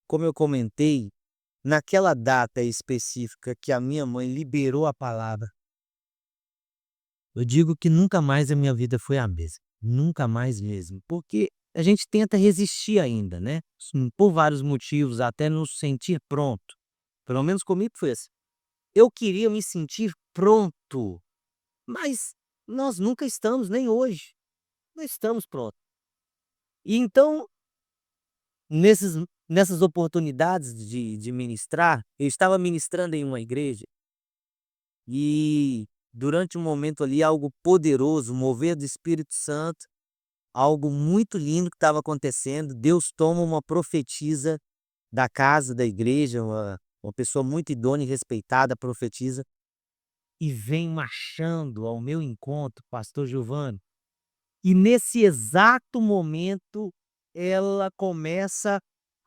Como eu comentei, naquela data específica que a minha mãe liberou a palavra, eu digo que nunca mais a minha vida foi a mesma. Nunca mais mesmo. Porque a gente tenta resistir ainda, né? Por vários motivos, até nos sentir pronto. Pelo menos comigo foi assim. Eu queria me sentir pronto, mas nós nunca estamos, nem hoje. Não estamos prontos. E então, nesses nessas oportunidades de ministrar, eu estava ministrando em uma igreja, e durante um momento ali, algo poderoso, mover do Espírito Santo, algo muito lindo que estava acontecendo. Deus toma uma profetisa da casa da igreja, uma pessoa muito idônea e respeitada, profetiza, e vem marchando ao meu encontro, pastor Giovanni. E nesse exato momento, ela começa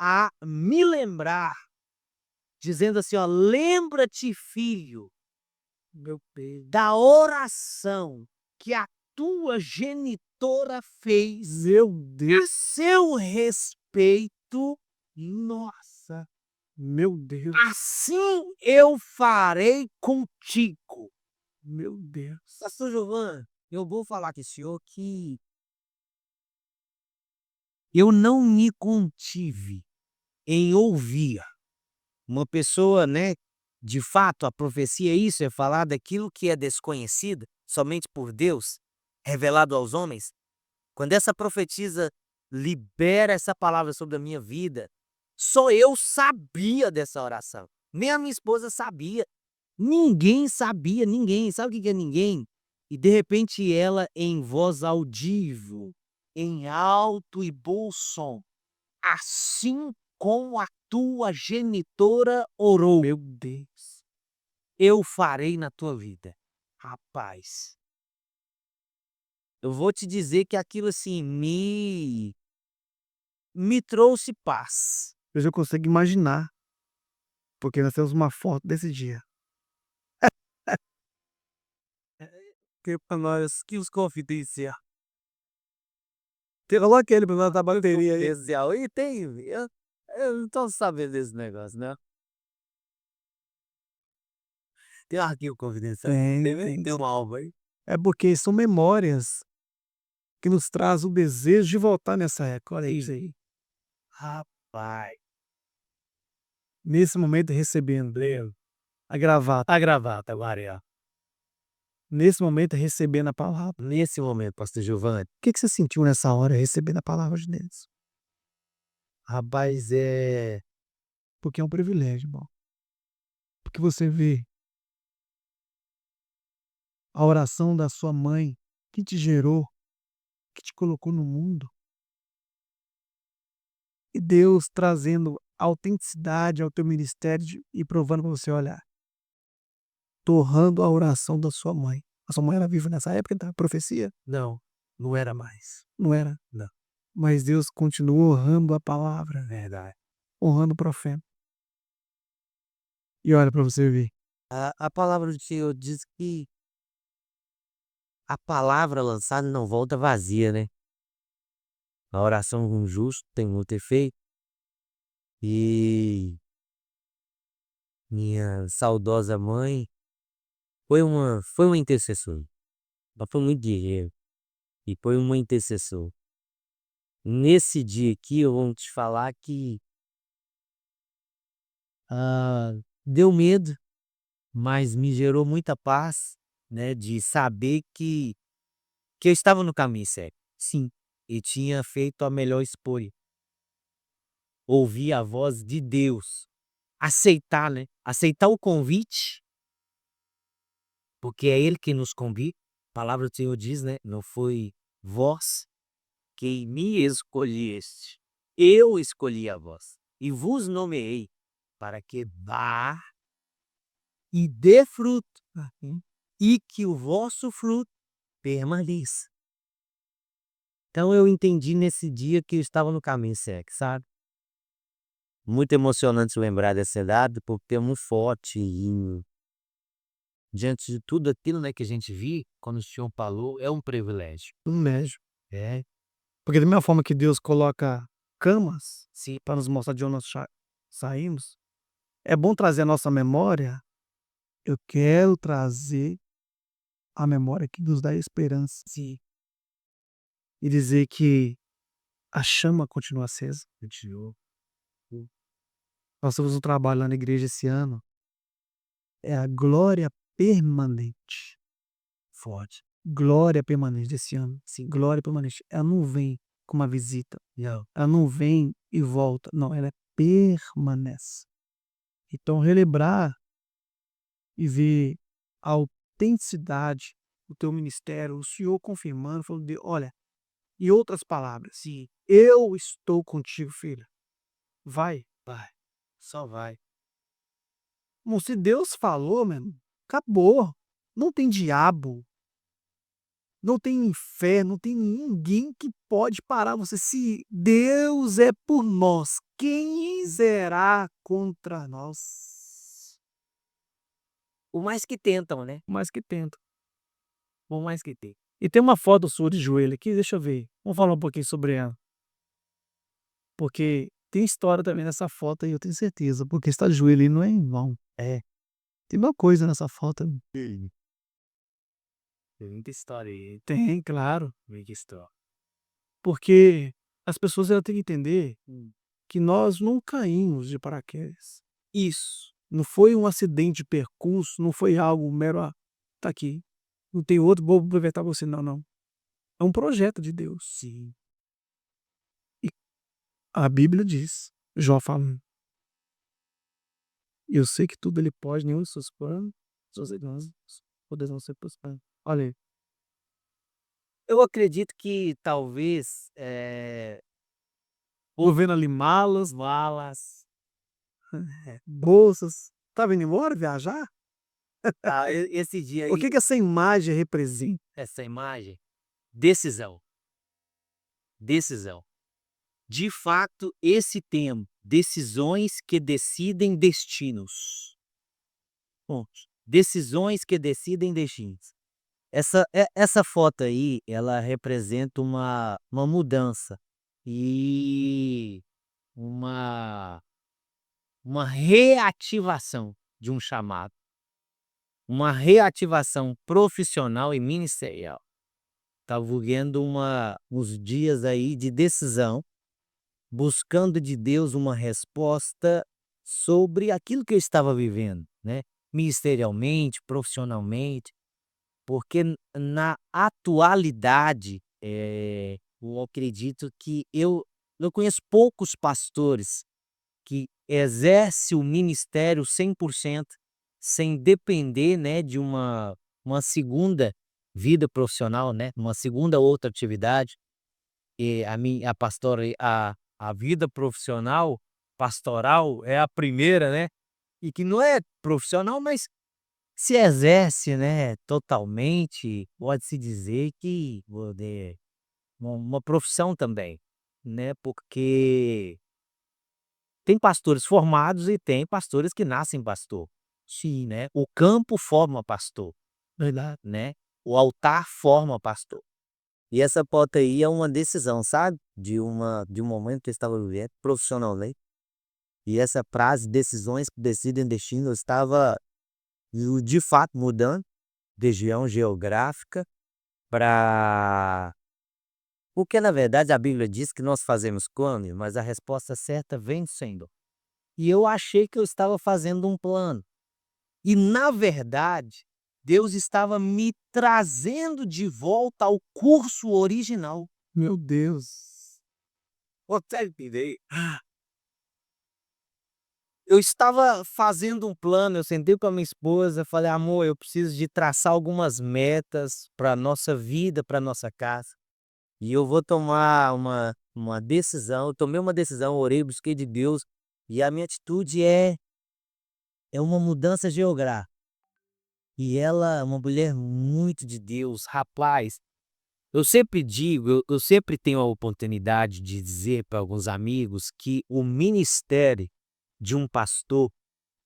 a me lembrar, dizendo assim, ó: "Lembra-te, filho, Meu Deus. da oração que a tua genitora fez Meu a Deus. seu respeito. Nossa. Meu Deus. Assim eu farei contigo". Meu Deus. Pastor Giovanni, eu vou falar com o senhor que eu não me contive em ouvir uma pessoa, né, de fato a profecia é isso, é falar daquilo que é desconhecido somente por Deus, revelado aos homens. Quando essa profetisa libera essa palavra sobre a minha vida. Só eu sabia dessa oração. Nem a minha esposa sabia. Ninguém sabia, ninguém. Sabe o que que é ninguém? E de repente ela, em voz audível, em alto e bom som, assim como a tua genitora orou, Meu Deus. eu farei na tua vida. Rapaz, eu vou te dizer que aquilo assim me trouxe paz. Eu já consigo imaginar, porque nós temos uma foto desse dia. Que pra nós que os confidencial. Coloca ele pra nós da bateria aí. Confidencial. E tem, eu não tô sabendo desse negócio, né? Tem um arquivo confidencial. Tem uma alma aí. É porque são memórias que nos traz o desejo de voltar nessa época. Olha isso aí. Rapaz. Nesse momento recebendo a gravata. A gravata agora, ó. Nesse momento recebendo a palavra. O Nesse momento, pastor Giovanni, que você sentiu nessa hora recebendo a palavra de Deus? rapaz, Porque é um privilégio, irmão. Porque você vê a oração da sua mãe que te gerou, que te colocou no mundo. E Deus trazendo autenticidade ao teu ministério e provando para você olhar. Torrando a oração da sua mãe. A sua mãe era viva nessa época da profecia? não era mais. Não era? Não. Mas Deus continua honrando a palavra, Verdade. honrando o profeta. E olha para você ver. A palavra do Senhor diz que a palavra lançada não volta vazia, né? A oração de um justo tem muito efeito. E minha saudosa mãe foi uma intercessora. Ela foi muito guerreira e foi uma intercessora. Nesse dia aqui eu vou te falar que ah, deu medo, mas me gerou muita paz, né, de saber que eu estava no caminho certo. Sim, e tinha feito a melhor escolha. Ouvir a voz de Deus, aceitar, né? Aceitar o convite, porque é Ele que nos convida. A palavra do Senhor diz, né? Não foi vós quem me escolheste. Eu escolhi a vós e vos nomeei para que vá e dê fruto, e que o vosso fruto permaneça. Então eu entendi nesse dia que eu estava no caminho certo, sabe? Muito emocionante lembrar dessa data, porque é muito forte e diante de tudo aquilo, né, que a gente viu, quando o Senhor falou, é um privilégio. Um médio. É, Porque da mesma forma que Deus coloca camas sim, para nos mostrar de onde nós saímos, é bom trazer a nossa memória. Eu quero trazer a memória que nos dá esperança. sim, E dizer que a chama continua acesa. continuou. Nós temos um trabalho lá na igreja esse ano. É a glória permanente. Forte. Glória permanente desse ano. Sim, glória permanente. Ela não vem com uma visita. Não. Ela não vem e volta. Não, ela permanece. Então, relembrar e ver a autenticidade do teu ministério, o Senhor confirmando, falando de, olha, em outras palavras, se eu estou contigo, filha, vai. Vai, só vai. Irmão, se Deus falou, mano, acabou. Não tem diabo, não tem inferno, não tem ninguém que pode parar você. Se Deus é por nós, quem será contra nós? Por mais que tentam, né? Por mais que tenta. Por mais que tentam. E tem uma foto sua de joelho aqui, deixa eu ver. Vamos falar um pouquinho sobre ela. Porque tem história também nessa foto aí, eu tenho certeza. Porque está de joelho aí não é em vão. É. Tem uma coisa nessa foto. Tem muita história aí. Tem, claro. Muita história. Porque as pessoas elas têm que entender Hum. que nós não caímos de paraquedas. Isso. Não foi um acidente de percurso, não foi algo mero, tá aqui. Não tem outro, vou aproveitar você. Não, não. É um projeto de Deus. Sim. A Bíblia diz, Jó falando: "Eu sei que tudo ele pode, nenhum dos seus planos, poderão ser prosperado". Olha aí, Eu acredito que talvez, tô por vendo ali malas, malas, bolsas. Tá vindo embora viajar? esse dia O aí, que que essa imagem representa? essa imagem, decisão, decisão. De fato, esse tema, decisões que decidem destinos. Pontos. Decisões que decidem destinos. Essa foto aí, ela representa uma mudança e uma uma reativação de um chamado, uma reativação profissional e ministerial. Estava vivendo uns dias aí de decisão, buscando de Deus uma resposta sobre aquilo que eu estava vivendo, né, ministerialmente, profissionalmente. Porque na atualidade, eu acredito que eu conheço poucos pastores que exerce o ministério 100% sem depender, né, de uma segunda vida profissional, né, uma segunda outra atividade. E a pastora a vida profissional, pastoral é a primeira, né, e que não é profissional, mas se exerce, né, totalmente, pode-se dizer que uma profissão também, né, porque tem pastores formados e tem pastores que nascem pastor. Sim, né, o campo forma pastor, Verdade. né, o altar forma pastor. E essa foto aí é uma decisão, sabe, de um momento que eu estava vivendo profissionalmente, e essa frase "decisões que decidem destino", eu estava, de fato, mudando de região geográfica para porque na verdade a Bíblia diz que nós fazemos planos, mas a resposta certa vem do Senhor. E eu achei que eu estava fazendo um plano. E na verdade, Deus estava me trazendo de volta ao curso original. Meu Deus. Consegue entender? Eu estava fazendo um plano, eu sentei com a minha esposa, falei: "Amor, eu preciso de traçar algumas metas para nossa vida, para nossa casa. E eu vou tomar uma decisão". Eu tomei uma decisão, orei, busquei de Deus, e a minha atitude é uma mudança geográfica. E ela é uma mulher muito de Deus. Rapaz, eu sempre digo, eu sempre tenho a oportunidade de dizer para alguns amigos que o ministério de um pastor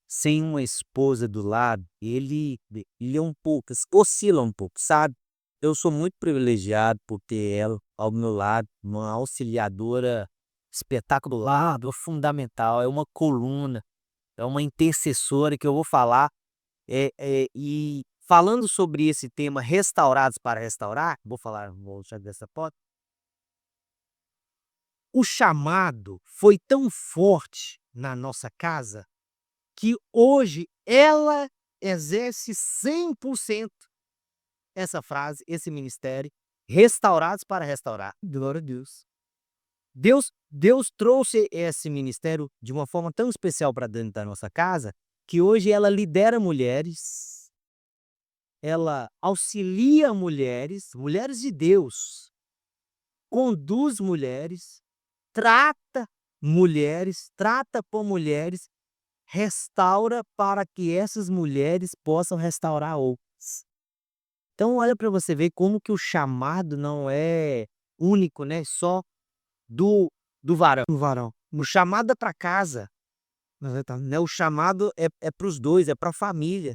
sem uma esposa do lado, ele é um pouco, oscila um pouco, sabe. Eu sou muito privilegiado por ter ela ao meu lado, uma auxiliadora espetacular, fundamental, é uma coluna, é uma intercessora que eu vou falar, e falando sobre esse tema "Restaurados para Restaurar", vou deixar dessa foto, o chamado foi tão forte na nossa casa que hoje ela exerce 100% essa frase, esse ministério, "Restaurados para Restaurar". Glória a Deus. Deus trouxe esse ministério de uma forma tão especial para dentro da nossa casa, que hoje ela lidera mulheres, ela auxilia mulheres, mulheres de Deus, conduz mulheres, trata por mulheres, restaura para que essas mulheres possam restaurar outras. Então olha para você ver como que o chamado não é único, né, só do do varão. No varão. O chamado é para casa, Exatamente. né, o chamado é para os 2, é para a família.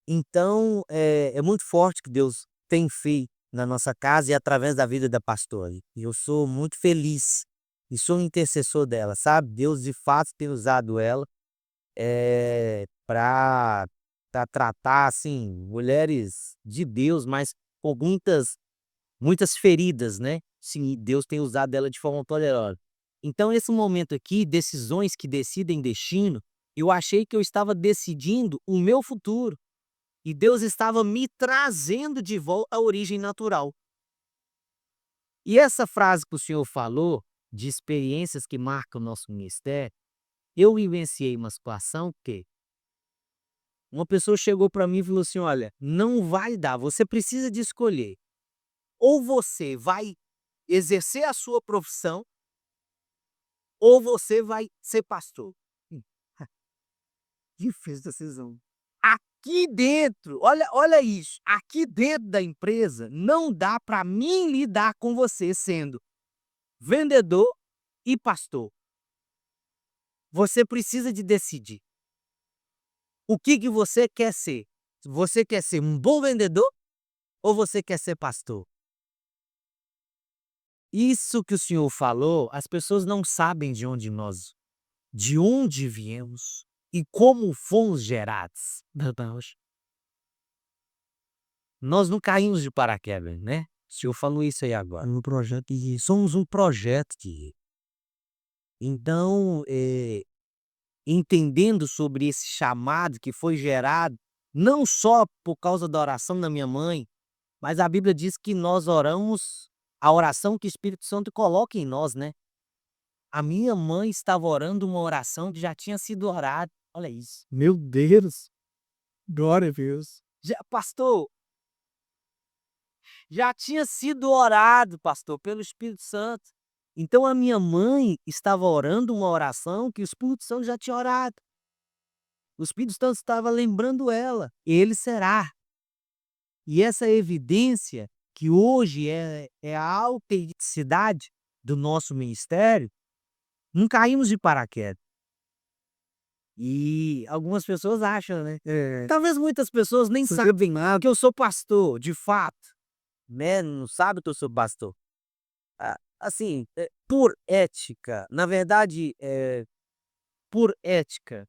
Então, é muito forte que Deus tem feito na nossa casa e através da vida da pastora. E eu sou muito feliz e sou um intercessor dela, sabe. Deus de fato tem usado ela, para tratar, assim, mulheres de Deus, mas com muitas feridas, né. Sim, Deus tem usado ela de forma poderosa. Então esse momento aqui, decisões que decidem destino, eu achei que eu estava decidindo o meu futuro, e Deus estava me trazendo de volta à origem natural. E essa frase que o senhor falou, de experiências que marcam o nosso ministério, eu vivenciei uma situação que uma pessoa chegou para mim e falou assim: "Olha, não vai dar, você precisa de escolher. Ou você vai exercer a sua profissão, ou você vai ser pastor". Hum, Difícil decisão. Aqui dentro, olha isso, aqui dentro da empresa não dá para mim lidar com você sendo vendedor e pastor. Você precisa de decidir. O que você quer ser? Você quer ser um bom vendedor ou você quer ser pastor? Isso que o senhor falou, as pessoas não sabem de onde viemos e como fomos gerados. Verdade. Nós não caímos de paraquedas, né? O senhor falou isso aí agora. Um projeto e somos um projeto de. Então, entendendo sobre esse chamado que foi gerado, não só por causa da oração da minha mãe, mas a Bíblia diz que nós oramos a oração que o Espírito Santo coloca em nós, né? A minha mãe estava orando uma oração que já tinha sido orada. Olha isso. Meu Deus, glória a Deus. Pastor, já tinha sido orado, pastor, pelo Espírito Santo. Então a minha mãe estava orando uma oração que o Espírito Santo já tinha orado. O Espírito Santo estava lembrando ela. Ele será. E essa evidência que hoje é a autenticidade do nosso ministério, não caímos de paraquedas. E algumas pessoas acham, né? Talvez muitas pessoas nem sabem nada que eu sou pastor, de fato, né? Não sabe que eu sou pastor. Assim, por ética, na verdade, por ética,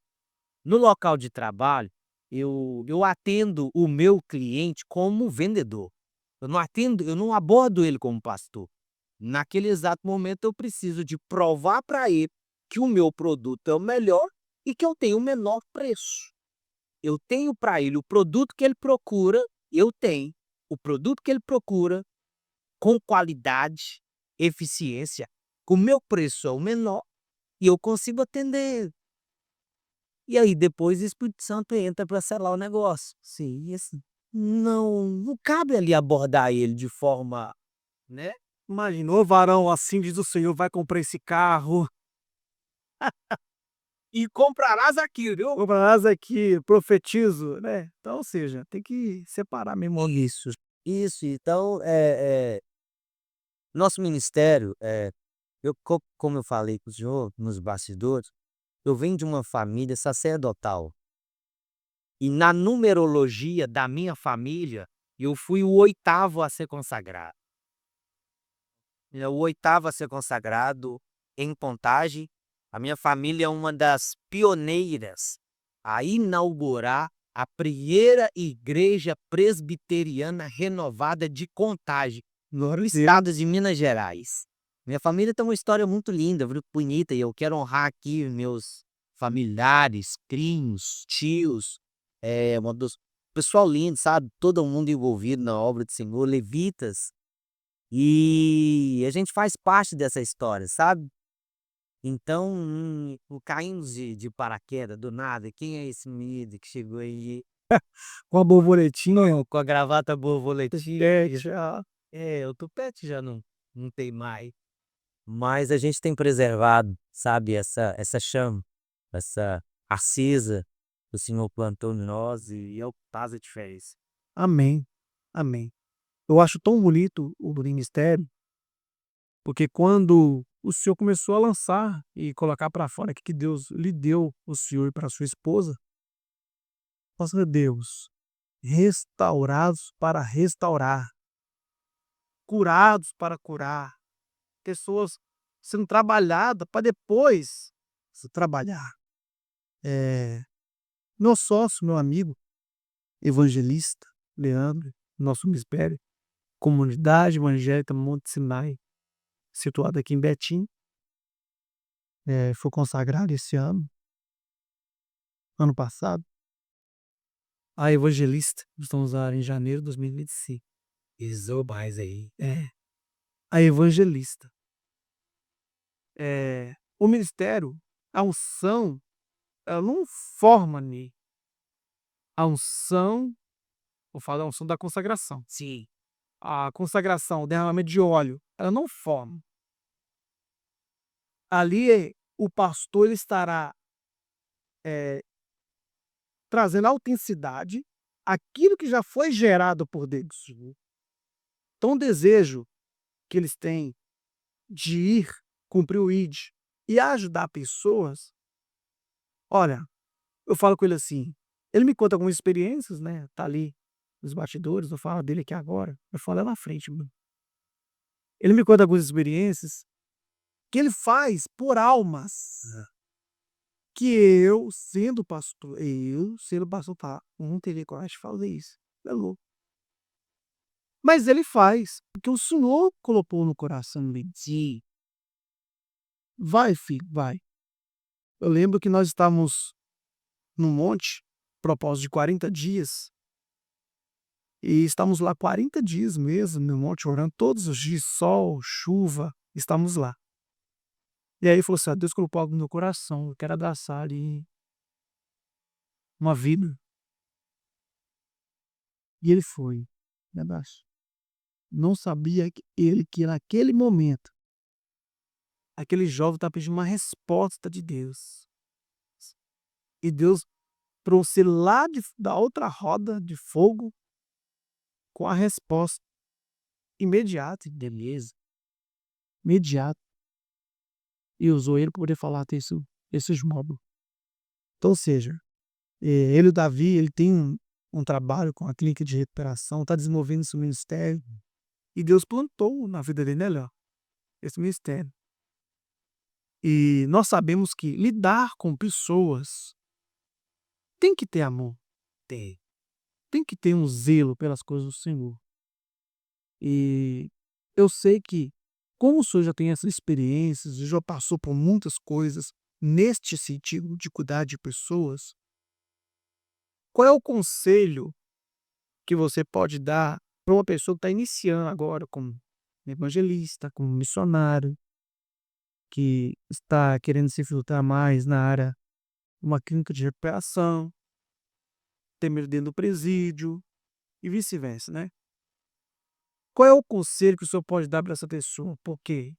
no local de trabalho, eu atendo o meu cliente como vendedor. Eu não abordo ele como pastor. Naquele exato momento eu preciso de provar para ele que o meu produto é o melhor e que eu tenho o menor preço. Eu tenho para ele o produto que ele procura, eu tenho o produto que ele procura com qualidade, eficiência, o meu preço é o menor e eu consigo atender ele. E aí depois o Espírito Santo entra para selar o negócio. Sim, e assim, não cabe ali abordar ele de forma, né? Imaginou, varão, assim diz o Senhor, vai comprar esse carro, E comprarás aquilo, viu? comprarás aqui, profetizo, né? Então, ou seja, tem que separar mesmo. Isso. Então, nosso ministério, como eu falei com o senhor nos bastidores, eu venho de uma família sacerdotal. E na numerologia da minha família, eu fui o 8º a ser consagrado. O 8º a ser consagrado em Contagem. A minha família é uma das pioneiras a inaugurar a primeira igreja presbiteriana renovada de Contagem, no estado de Minas Gerais. Minha família tem uma história muito linda, muito bonita, e eu quero honrar aqui meus familiares, primos, tios, pessoal lindo, sabe? Todo mundo envolvido na obra do Senhor, levitas, e a gente faz parte dessa história, sabe? Então, não caímos de paraquedas do nada. Quem é esse menino que chegou aí Com a borboletinha, com a gravata borboletinha? já. O tupete já não tem mais. Mas a gente tem preservado, sabe, essa chama, essa acesa que o Senhor plantou em nós e é o que faz a diferença. Amém, amém. Eu acho tão bonito o ministério, porque quando o senhor começou a lançar e colocar para fora que Deus lhe deu o senhor e para sua esposa, nossa Deus, restaurados para restaurar, curados para curar, pessoas sendo trabalhadas para depois se trabalhar. Meu sócio, meu amigo, evangelista, Leandro, nosso ministério, comunidade evangélica Monte Sinai, situada aqui em Betim, foi consagrado esse ano passado, a evangelista, estamos lá em janeiro de 2025. Pisou mais aí. É, a evangelista. o ministério, a unção, ela não forma ali. A unção, vou falar da unção da consagração. Sim. A consagração, o derramamento de óleo, ela não forma. Ali, o pastor ele estará trazendo autenticidade aquilo que já foi gerado por Deus. Então, o desejo que eles têm de ir, cumprir o ID e ajudar pessoas, olha, eu falo com ele assim, ele me conta algumas experiências, né? Tá ali nos bastidores, eu falo dele aqui agora, eu falo lá na frente, mano. Ele me conta algumas experiências que ele faz por almas. Que eu sendo pastor, tá, não teria coragem de fazer isso. É louco. Mas ele faz, porque o Senhor colocou no coração dele. Sim. Vai, filho, vai. Eu lembro que nós estávamos no monte, propósito de 40 dias, e estamos lá 40 dias mesmo, no monte, orando todos os dias, sol, chuva, estamos lá. E aí ele falou assim: "Ah, Deus colocou algo no meu coração, eu quero abraçar ali uma vida." E ele foi, me abraçou. Não sabia que naquele momento, aquele jovem estava pedindo uma resposta de Deus. E Deus trouxe ele lá da outra roda de fogo com a resposta imediata, beleza, imediata. E usou ele para poder falar esses módulos. Então, ou seja, ele, o Davi, ele tem um trabalho com a clínica de recuperação, está desenvolvendo esse ministério. E Deus plantou na vida dele, né, Léo? Esse ministério. E nós sabemos que lidar com pessoas tem que ter amor, tem que ter um zelo pelas coisas do Senhor. E eu sei que, como o senhor já tem essas experiências, e já passou por muitas coisas neste sentido de cuidar de pessoas, qual é o conselho que você pode dar para uma pessoa que está iniciando agora como evangelista, como missionário, que está querendo se filtrar mais na área de uma clínica de recuperação, tem medo dentro do presídio e vice-versa, né? Qual é o conselho que o senhor pode dar para essa pessoa? Porque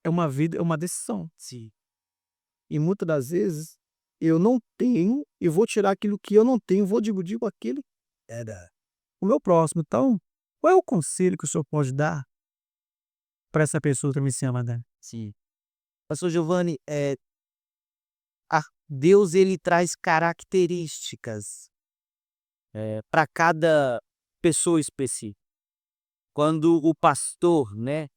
é uma vida, é uma decisão. Sim. E muitas das vezes eu não tenho, e vou tirar aquilo que eu não tenho, vou dividir com aquele, o meu próximo. Então, qual é o conselho que o senhor pode dar para essa pessoa que está me ensinando? Sim. Pastor Giovanni, Deus ele traz características para cada pessoa específica. Quando o pastor, né,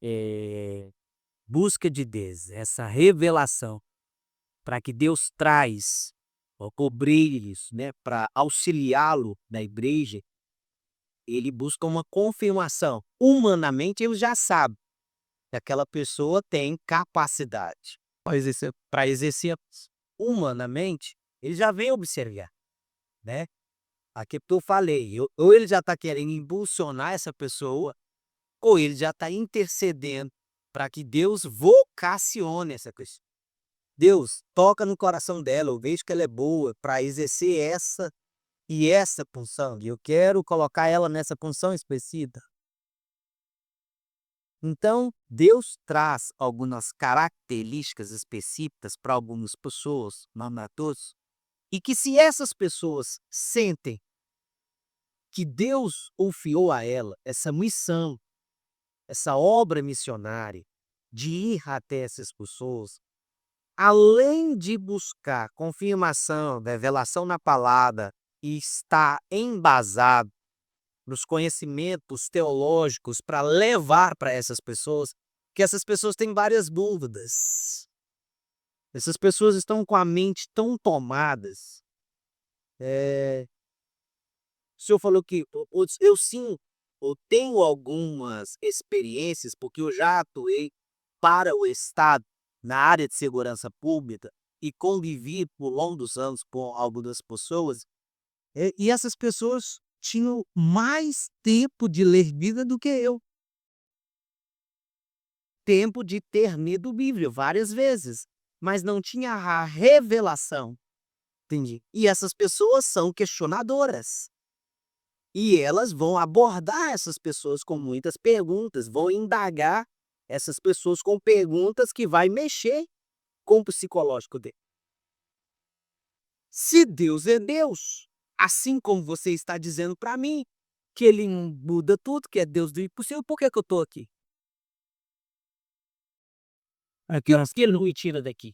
busca de Deus essa revelação para que Deus traz obreiros, né, para auxiliá-lo na igreja, ele busca uma confirmação. Humanamente, ele já sabe que aquela pessoa tem capacidade para exercer. Humanamente, ele já vem observar, né? Aquilo que eu falei, ou ele já está querendo impulsionar essa pessoa, ou ele já está intercedendo para que Deus vocacione essa pessoa. Deus toca no coração dela, eu vejo que ela é boa para exercer essa função, e eu quero colocar ela nessa função específica. Então, Deus traz algumas características específicas para algumas pessoas, não a todos, e que se essas pessoas sentem que Deus confiou a ela essa missão, essa obra missionária, de ir até essas pessoas, além de buscar confirmação, revelação na palavra e estar embasado nos conhecimentos teológicos para levar para essas pessoas, que essas pessoas têm várias dúvidas. Essas pessoas estão com a mente tão tomadas. O senhor falou que eu sim, eu tenho algumas experiências, porque eu já atuei para o Estado na área de segurança pública e convivi por longos anos com algumas pessoas, e essas pessoas tinham mais tempo de ler Bíblia do que eu. tempo de ter lido Bíblia várias vezes, mas não tinha a revelação. Entendi. E essas pessoas são questionadoras. E elas vão abordar essas pessoas com muitas perguntas, vão indagar essas pessoas com perguntas que vai mexer com o psicológico dele. Se Deus é Deus, assim como você está dizendo para mim, que ele muda tudo, que é Deus do impossível, por que que eu estou aqui? Que horas que ele não me tira daqui?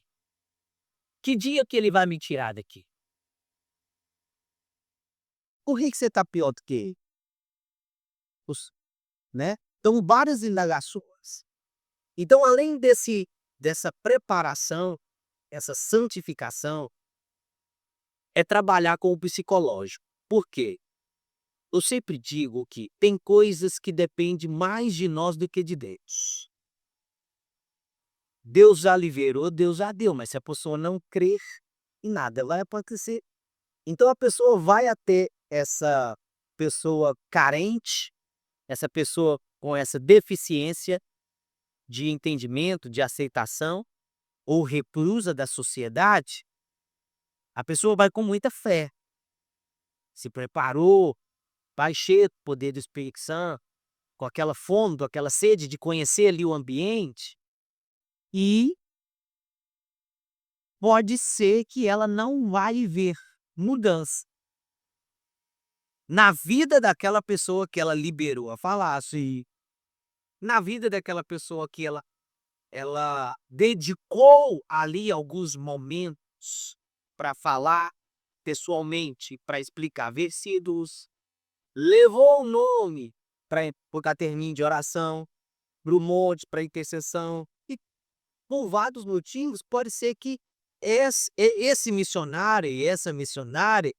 Que dia que ele vai me tirar daqui? Por que que você está pior do que ele? Né? Então, várias indagações. Então, além dessa preparação, essa santificação, é trabalhar com o psicológico. Por quê? Eu sempre digo que tem coisas que dependem mais de nós do que de Deus. Deus já liberou, Deus já deu, mas se a pessoa não crer em nada, vai acontecer. Então a pessoa vai até essa pessoa carente, essa pessoa com essa deficiência de entendimento, de aceitação, ou reclusa da sociedade, a pessoa vai com muita fé. Se preparou, vai cheio do poder do Espírito Santo, com aquela fome, com aquela sede de conhecer ali o ambiente, e pode ser que ela não vai ver mudança na vida daquela pessoa que ela liberou a falar, assim, na vida daquela pessoa que ela dedicou ali alguns momentos para falar pessoalmente, para explicar versículos, levou o nome para o caderninho de oração, para o monte, para intercessão, e por vários motivos pode ser que esse missionário e essa missionária,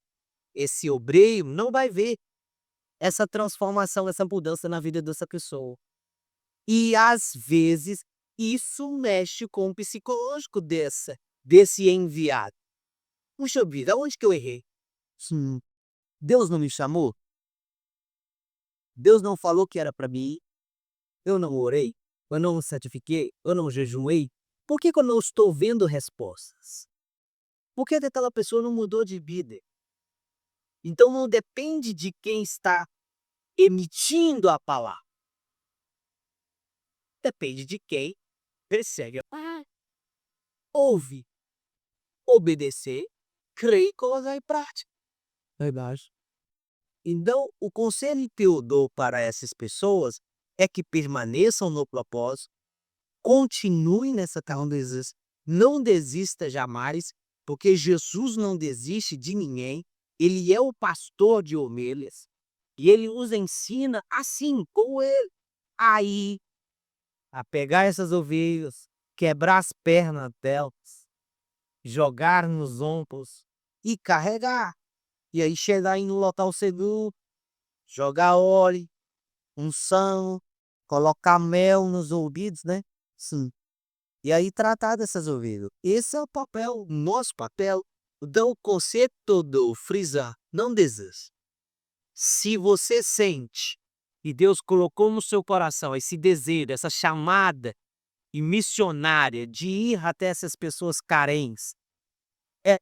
esse obreiro, não vai ver essa transformação, essa mudança na vida dessa pessoa. E às vezes isso mexe com o psicológico desse enviado. Puxa vida, onde que eu errei? Deus não me chamou? Deus não falou que era para mim ir? Eu não orei? Eu não me santifiquei? Eu não jejuei? Por que que eu não estou vendo respostas? Por que aquela pessoa não mudou de vida? Então não depende de quem está emitindo a palavra. Depende de quem recebe a palavra. Ouve, obedecer, crer e colocar em prática. Verdade. Então, o conselho que eu dou para essas pessoas é que permaneçam no propósito, continue nessa caminhada, não desista jamais, porque Jesus não desiste de ninguém. Ele é o pastor de ovelhas e ele os ensina assim como ele aí a pegar essas ovelhas, quebrar as pernas delas, jogar nos ombros e carregar. E aí chegar em um local seguro, jogar óleo, unção, colocar mel nos ouvidos, né? Sim. E aí tratar dessas ovelhas. Esse é o papel, nosso papel. Então o conceito do frisar, não desista. Se você sente que Deus colocou no seu coração esse desejo, essa chamada e missionária de ir até essas pessoas carentes,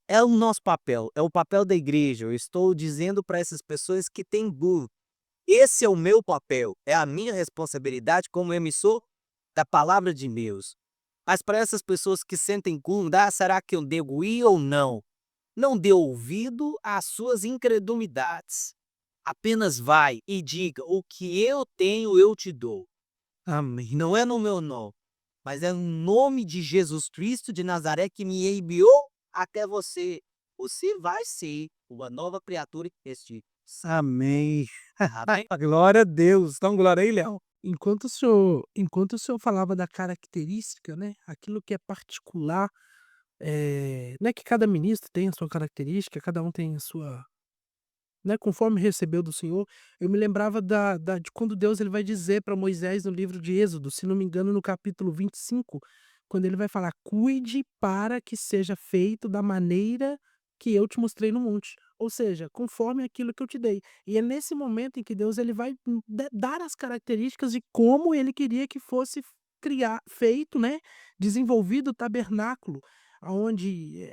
é o nosso papel, é o papel da igreja. Eu estou dizendo para essas pessoas que têm dúvida. Esse é o meu papel, é a minha responsabilidade como emissor da palavra de Deus. Mas para essas pessoas que sentem culpa, será que eu devo ir ou não? Não dê ouvido às suas incredulidades. Apenas vai e diga: o que eu tenho eu te dou. Amém. Não é no meu nome, mas é no nome de Jesus Cristo de Nazaré que me enviou até você. Você vai ser uma nova criatura em Cristo. Amém. Amém? Glória a Deus. Então, glória aí, Léo. Enquanto o senhor falava da característica, né, aquilo que é particular, não é que cada ministro tem a sua característica, cada um tem a sua, né, conforme recebeu do Senhor, eu me lembrava de quando Deus ele vai dizer para Moisés no livro de Êxodo, se não me engano, no capítulo 25, quando ele vai falar: "Cuide para que seja feito da maneira que eu te mostrei no monte", ou seja, conforme aquilo que eu te dei. E é nesse momento em que Deus ele vai dar as características de como ele queria que fosse feito, né, desenvolvido o tabernáculo, aonde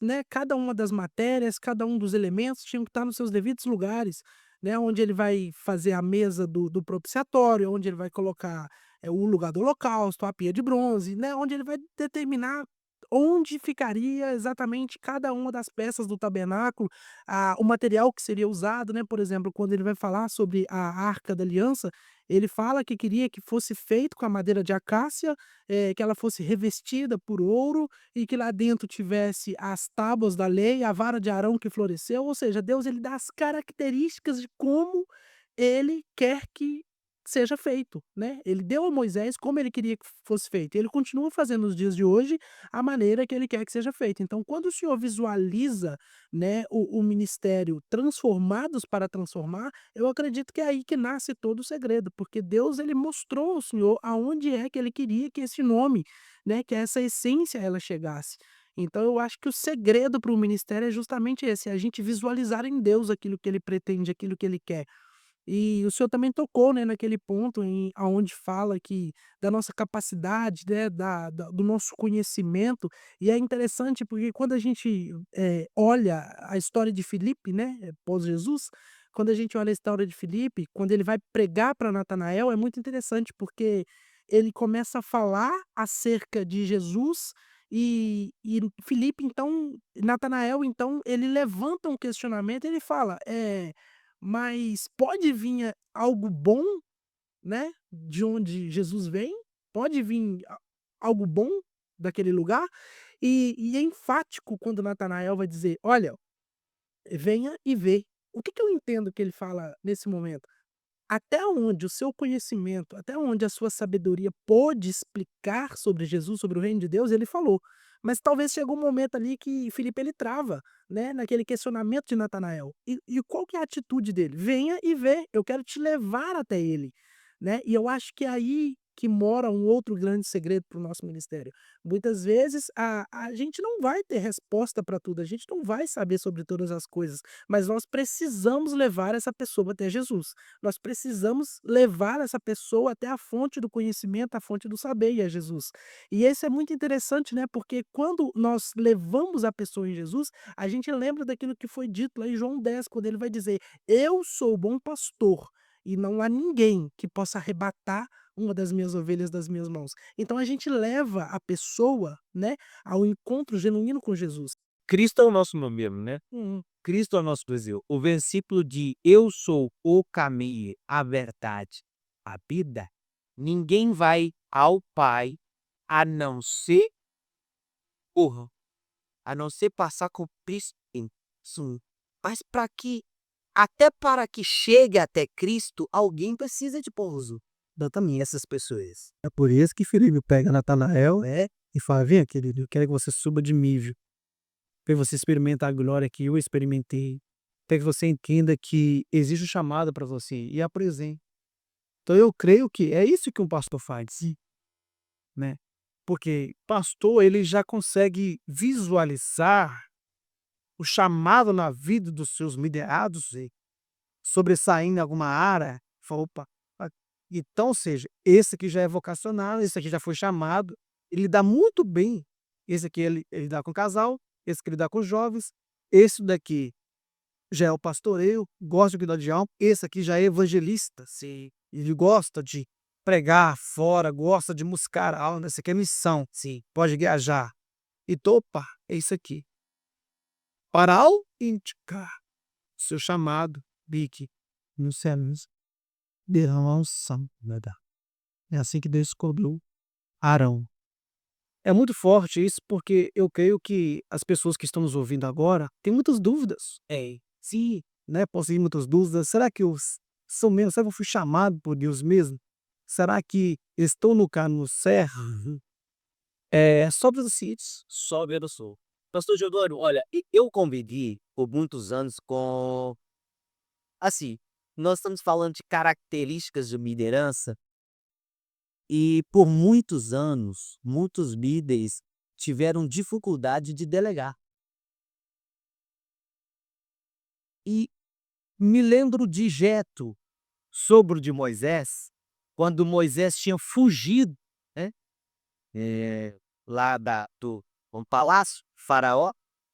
né, cada uma das matérias, cada um dos elementos tinham que estar nos seus devidos lugares, né, onde ele vai fazer a mesa do propiciatório, onde ele vai colocar o lugar do holocausto, a pia de bronze, né, onde ele vai determinar onde ficaria exatamente cada uma das peças do tabernáculo, o material que seria usado, né, por exemplo, quando ele vai falar sobre a Arca da Aliança, ele fala que queria que fosse feito com a madeira de acácia, que ela fosse revestida por ouro e que lá dentro tivesse as tábuas da lei, a vara de Arão que floresceu, ou seja, Deus ele dá as características de como ele quer que seja feito, né. Ele deu a Moisés como ele queria que fosse feito, e ele continua fazendo nos dias de hoje a maneira que ele quer que seja feito. Então quando o Senhor visualiza, né, o ministério transformados para transformar, eu acredito que é aí que nasce todo o segredo, porque Deus ele mostrou ao Senhor aonde é que ele queria que esse nome, né, que essa essência ela chegasse. Então eu acho que o segredo para o ministério é justamente esse, é a gente visualizar em Deus aquilo que ele pretende, aquilo que ele quer. E o senhor também tocou, né, naquele ponto aonde fala que da nossa capacidade, né, do nosso conhecimento, e é interessante porque quando a gente, olha a história de Filipe, né, pós-Jesus, quando a gente olha a história de Filipe, quando ele vai pregar para Natanael, é muito interessante porque ele começa a falar acerca de Jesus e Filipe então Natanael então ele levanta um questionamento, ele fala, mas pode vir algo bom, né, de onde Jesus vem? Pode vir algo bom daquele lugar? E é enfático quando Natanael vai dizer: "Olha, venha e vê". O que que eu entendo que ele fala nesse momento? Até onde o seu conhecimento, até onde a sua sabedoria pôde explicar sobre Jesus, sobre o reino de Deus, ele falou. Mas talvez chegou um momento ali que Filipe ele trava, né, naquele questionamento de Natanael. E qual que é a atitude dele? Venha e vê, eu quero te levar até ele, né? E eu acho que é aí que mora um outro grande segredo para o nosso ministério. Muitas vezes a gente não vai ter resposta para tudo, a gente não vai saber sobre todas as coisas, mas nós precisamos levar essa pessoa até Jesus. Nós precisamos levar essa pessoa até a fonte do conhecimento, a fonte do saber, e é Jesus. E isso é muito interessante, né, porque quando nós levamos a pessoa em Jesus, a gente lembra daquilo que foi dito lá em João 10, quando ele vai dizer: "Eu sou o bom pastor, e não há ninguém que possa arrebatar uma das minhas ovelhas das minhas mãos". Então a gente leva a pessoa, né, ao encontro genuíno com Jesus. Cristo é o nosso modelo, né? Uhum. Cristo é o nosso Brasil. O versículo de "Eu sou o caminho, a verdade, a vida", ninguém vai ao Pai a não ser por a não ser passar com Cristo. Sim. Mas até para que chegue até Cristo, alguém precisa de pouso. Exatamente. Essas pessoas. É por isso que Filipe pega Natanael, e fala: "Venha, querido, eu quero que você suba de nível, para você experimentar a glória que eu experimentei, para que você entenda que existe um chamado para você e apresente". Então eu creio que é isso que um pastor faz, né, porque pastor ele já consegue visualizar o chamado na vida dos seus liderados e sobressaindo em alguma área, fala: "Opa, a então, ou seja, esse aqui já é vocacionado, esse aqui já foi chamado, ele dá muito bem, esse aqui ele dá com o casal, esse que ele dá com os jovens, esse daqui já é o pastoreio, gosta de cuidar de alma, esse aqui já é evangelista, Sim, ele gosta de pregar fora, gosta de buscar a alma, esse aqui é missão, sim. pode viajar". Então, opa, é isso aqui. Para ao indicar seu chamado, Bique, nos céus derrama unção, né, é assim que Deus escolheu Arão. É muito forte isso, porque eu creio que as pessoas que estão nos ouvindo agora têm muitas dúvidas. É. Se, né, possuem muitas dúvidas, será que eu sou mesmo? Será que eu fui chamado por Deus mesmo? Será que estou no caminho certo? É sobre os sítios. Só vendo sou. Pastor Giordano, olha, eu convivi por muitos anos com assim, nós estamos falando de características de liderança e por muitos anos, muitos líderes tiveram dificuldade de delegar. E me lembro de Jetro, sogro de Moisés, quando Moisés tinha fugido, né, lá do um palácio, faraó,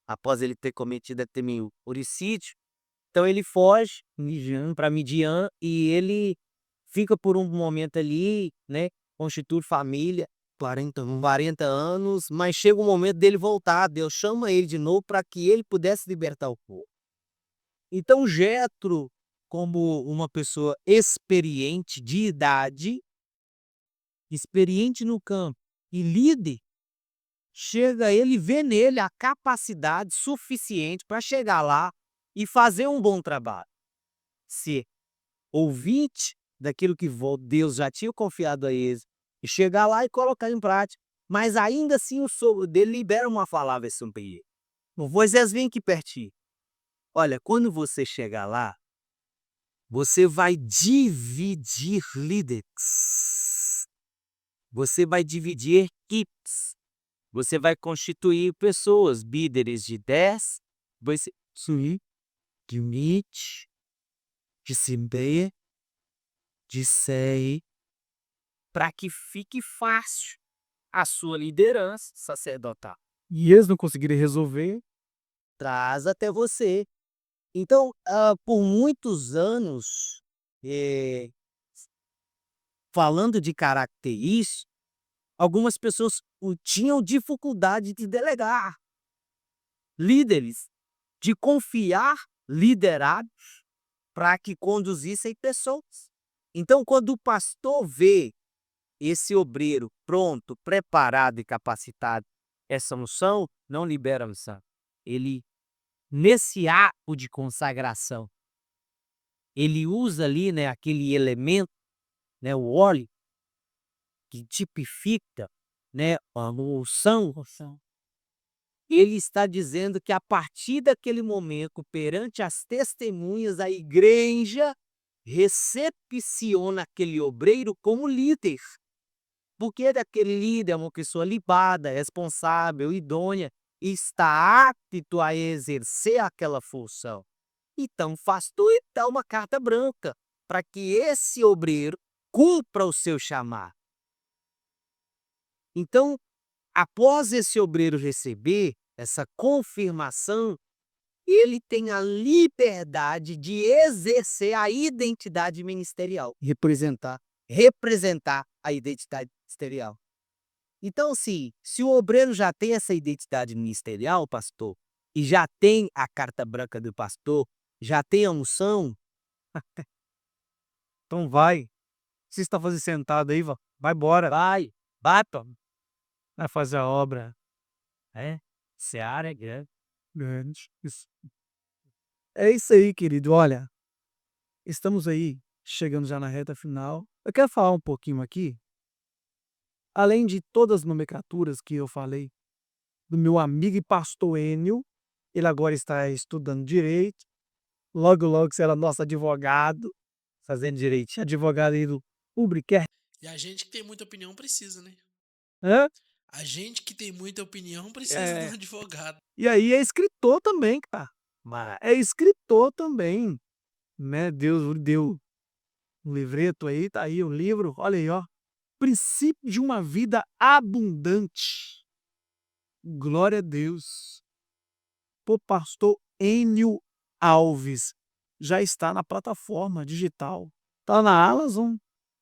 após ele ter cometido aquele homicídio. Então ele foge para Midian e ele fica por um momento ali, né, constitui família, 40 anos, mas chega o momento dele voltar, Deus chama ele de novo para que ele pudesse libertar o povo. Então Jetro, como uma pessoa experiente de idade, experiente no campo e líder, chega ele e vê nele a capacidade suficiente para chegar lá e fazer um bom trabalho. Ser ouvinte daquilo que Deus já tinha confiado a eles e chegar lá e colocar em prática. Mas ainda assim o sogro dele libera uma palavra sobre ele. Moisés, vem aqui pertinho. Olha, quando você chegar lá, você vai dividir líderes. Você vai dividir equipes. Você vai constituir pessoas, líderes de 10, você de 20, de 50, de 100, para que fique fácil a sua liderança sacerdotal. E eles não conseguirem resolver, Traz até você. Então, por muitos anos, falando de características, algumas pessoas tinham dificuldade de delegar. Líderes, de confiar liderados para que conduzissem pessoas. Então, quando o pastor vê esse obreiro pronto, preparado e capacitado, essa unção não libera a unção. Ele, nesse ato de consagração, ele usa ali, né, aquele elemento, né, o óleo, que tipifica, né, a unção. Ele está dizendo que a partir daquele momento, perante as testemunhas, a igreja recepciona aquele obreiro como líder. Porque aquele líder é uma pessoa libada, responsável, idônea, e está apto a exercer aquela função. Então, faz tudo e dá uma carta branca para que esse obreiro cumpra o seu chamado. Então, após esse obreiro receber essa confirmação, ele tem a liberdade de exercer a identidade ministerial, representar a identidade ministerial. Então, se o obreiro já tem essa identidade ministerial, pastor, e já tem a carta branca do pastor, já tem a unção, então vai. Se está fazendo sentado aí, vai embora, vai, pô. vai fazer a obra Seara é grande. grande. Isso. É isso aí, querido. Olha, estamos aí chegando já na reta final. Eu quero falar um pouquinho aqui, além de todas as nomenclaturas que eu falei, do meu amigo e pastor Enio. Ele agora está estudando direito. Logo, logo será nosso advogado, Fazendo direitinho. advogado aí do Publicast. E a gente que tem muita opinião precisa, né? Hã? A gente que tem muita opinião precisa É. de um advogado. E aí é escritor também, cara. Mas É escritor também, né? Deus lhe deu um livreto aí, tá aí o livro, olha aí, ó. Princípio de uma vida abundante. Glória a Deus. Por pastor Enio Alves. Já está na plataforma digital. Tá na Amazon.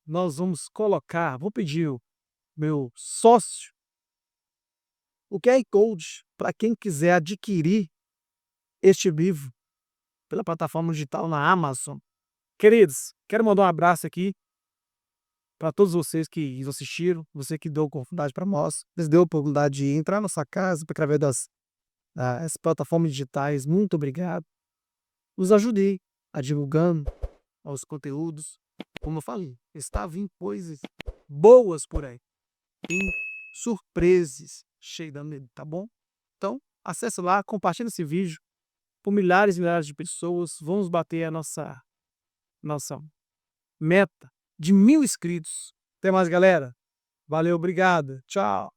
Nós vamos colocar, vou pedir o meu sócio o QR Code para quem quiser adquirir este livro pela plataforma digital na Amazon. Queridos, quero mandar um abraço aqui para todos vocês que nos assistiram, você que deu oportunidade para nós, nos deu a oportunidade de entrar na nossa casa através das plataformas digitais. Muito obrigado. Nos ajude a divulgando os conteúdos. Como eu falei, está vindo coisas boas por aí. Tem surpresas chegando, tá bom? Então, acesse lá, compartilhe esse vídeo por milhares e milhares de pessoas. Vamos bater a nossa meta de 1000 inscritos. Até mais, galera. Valeu, obrigado. Tchau.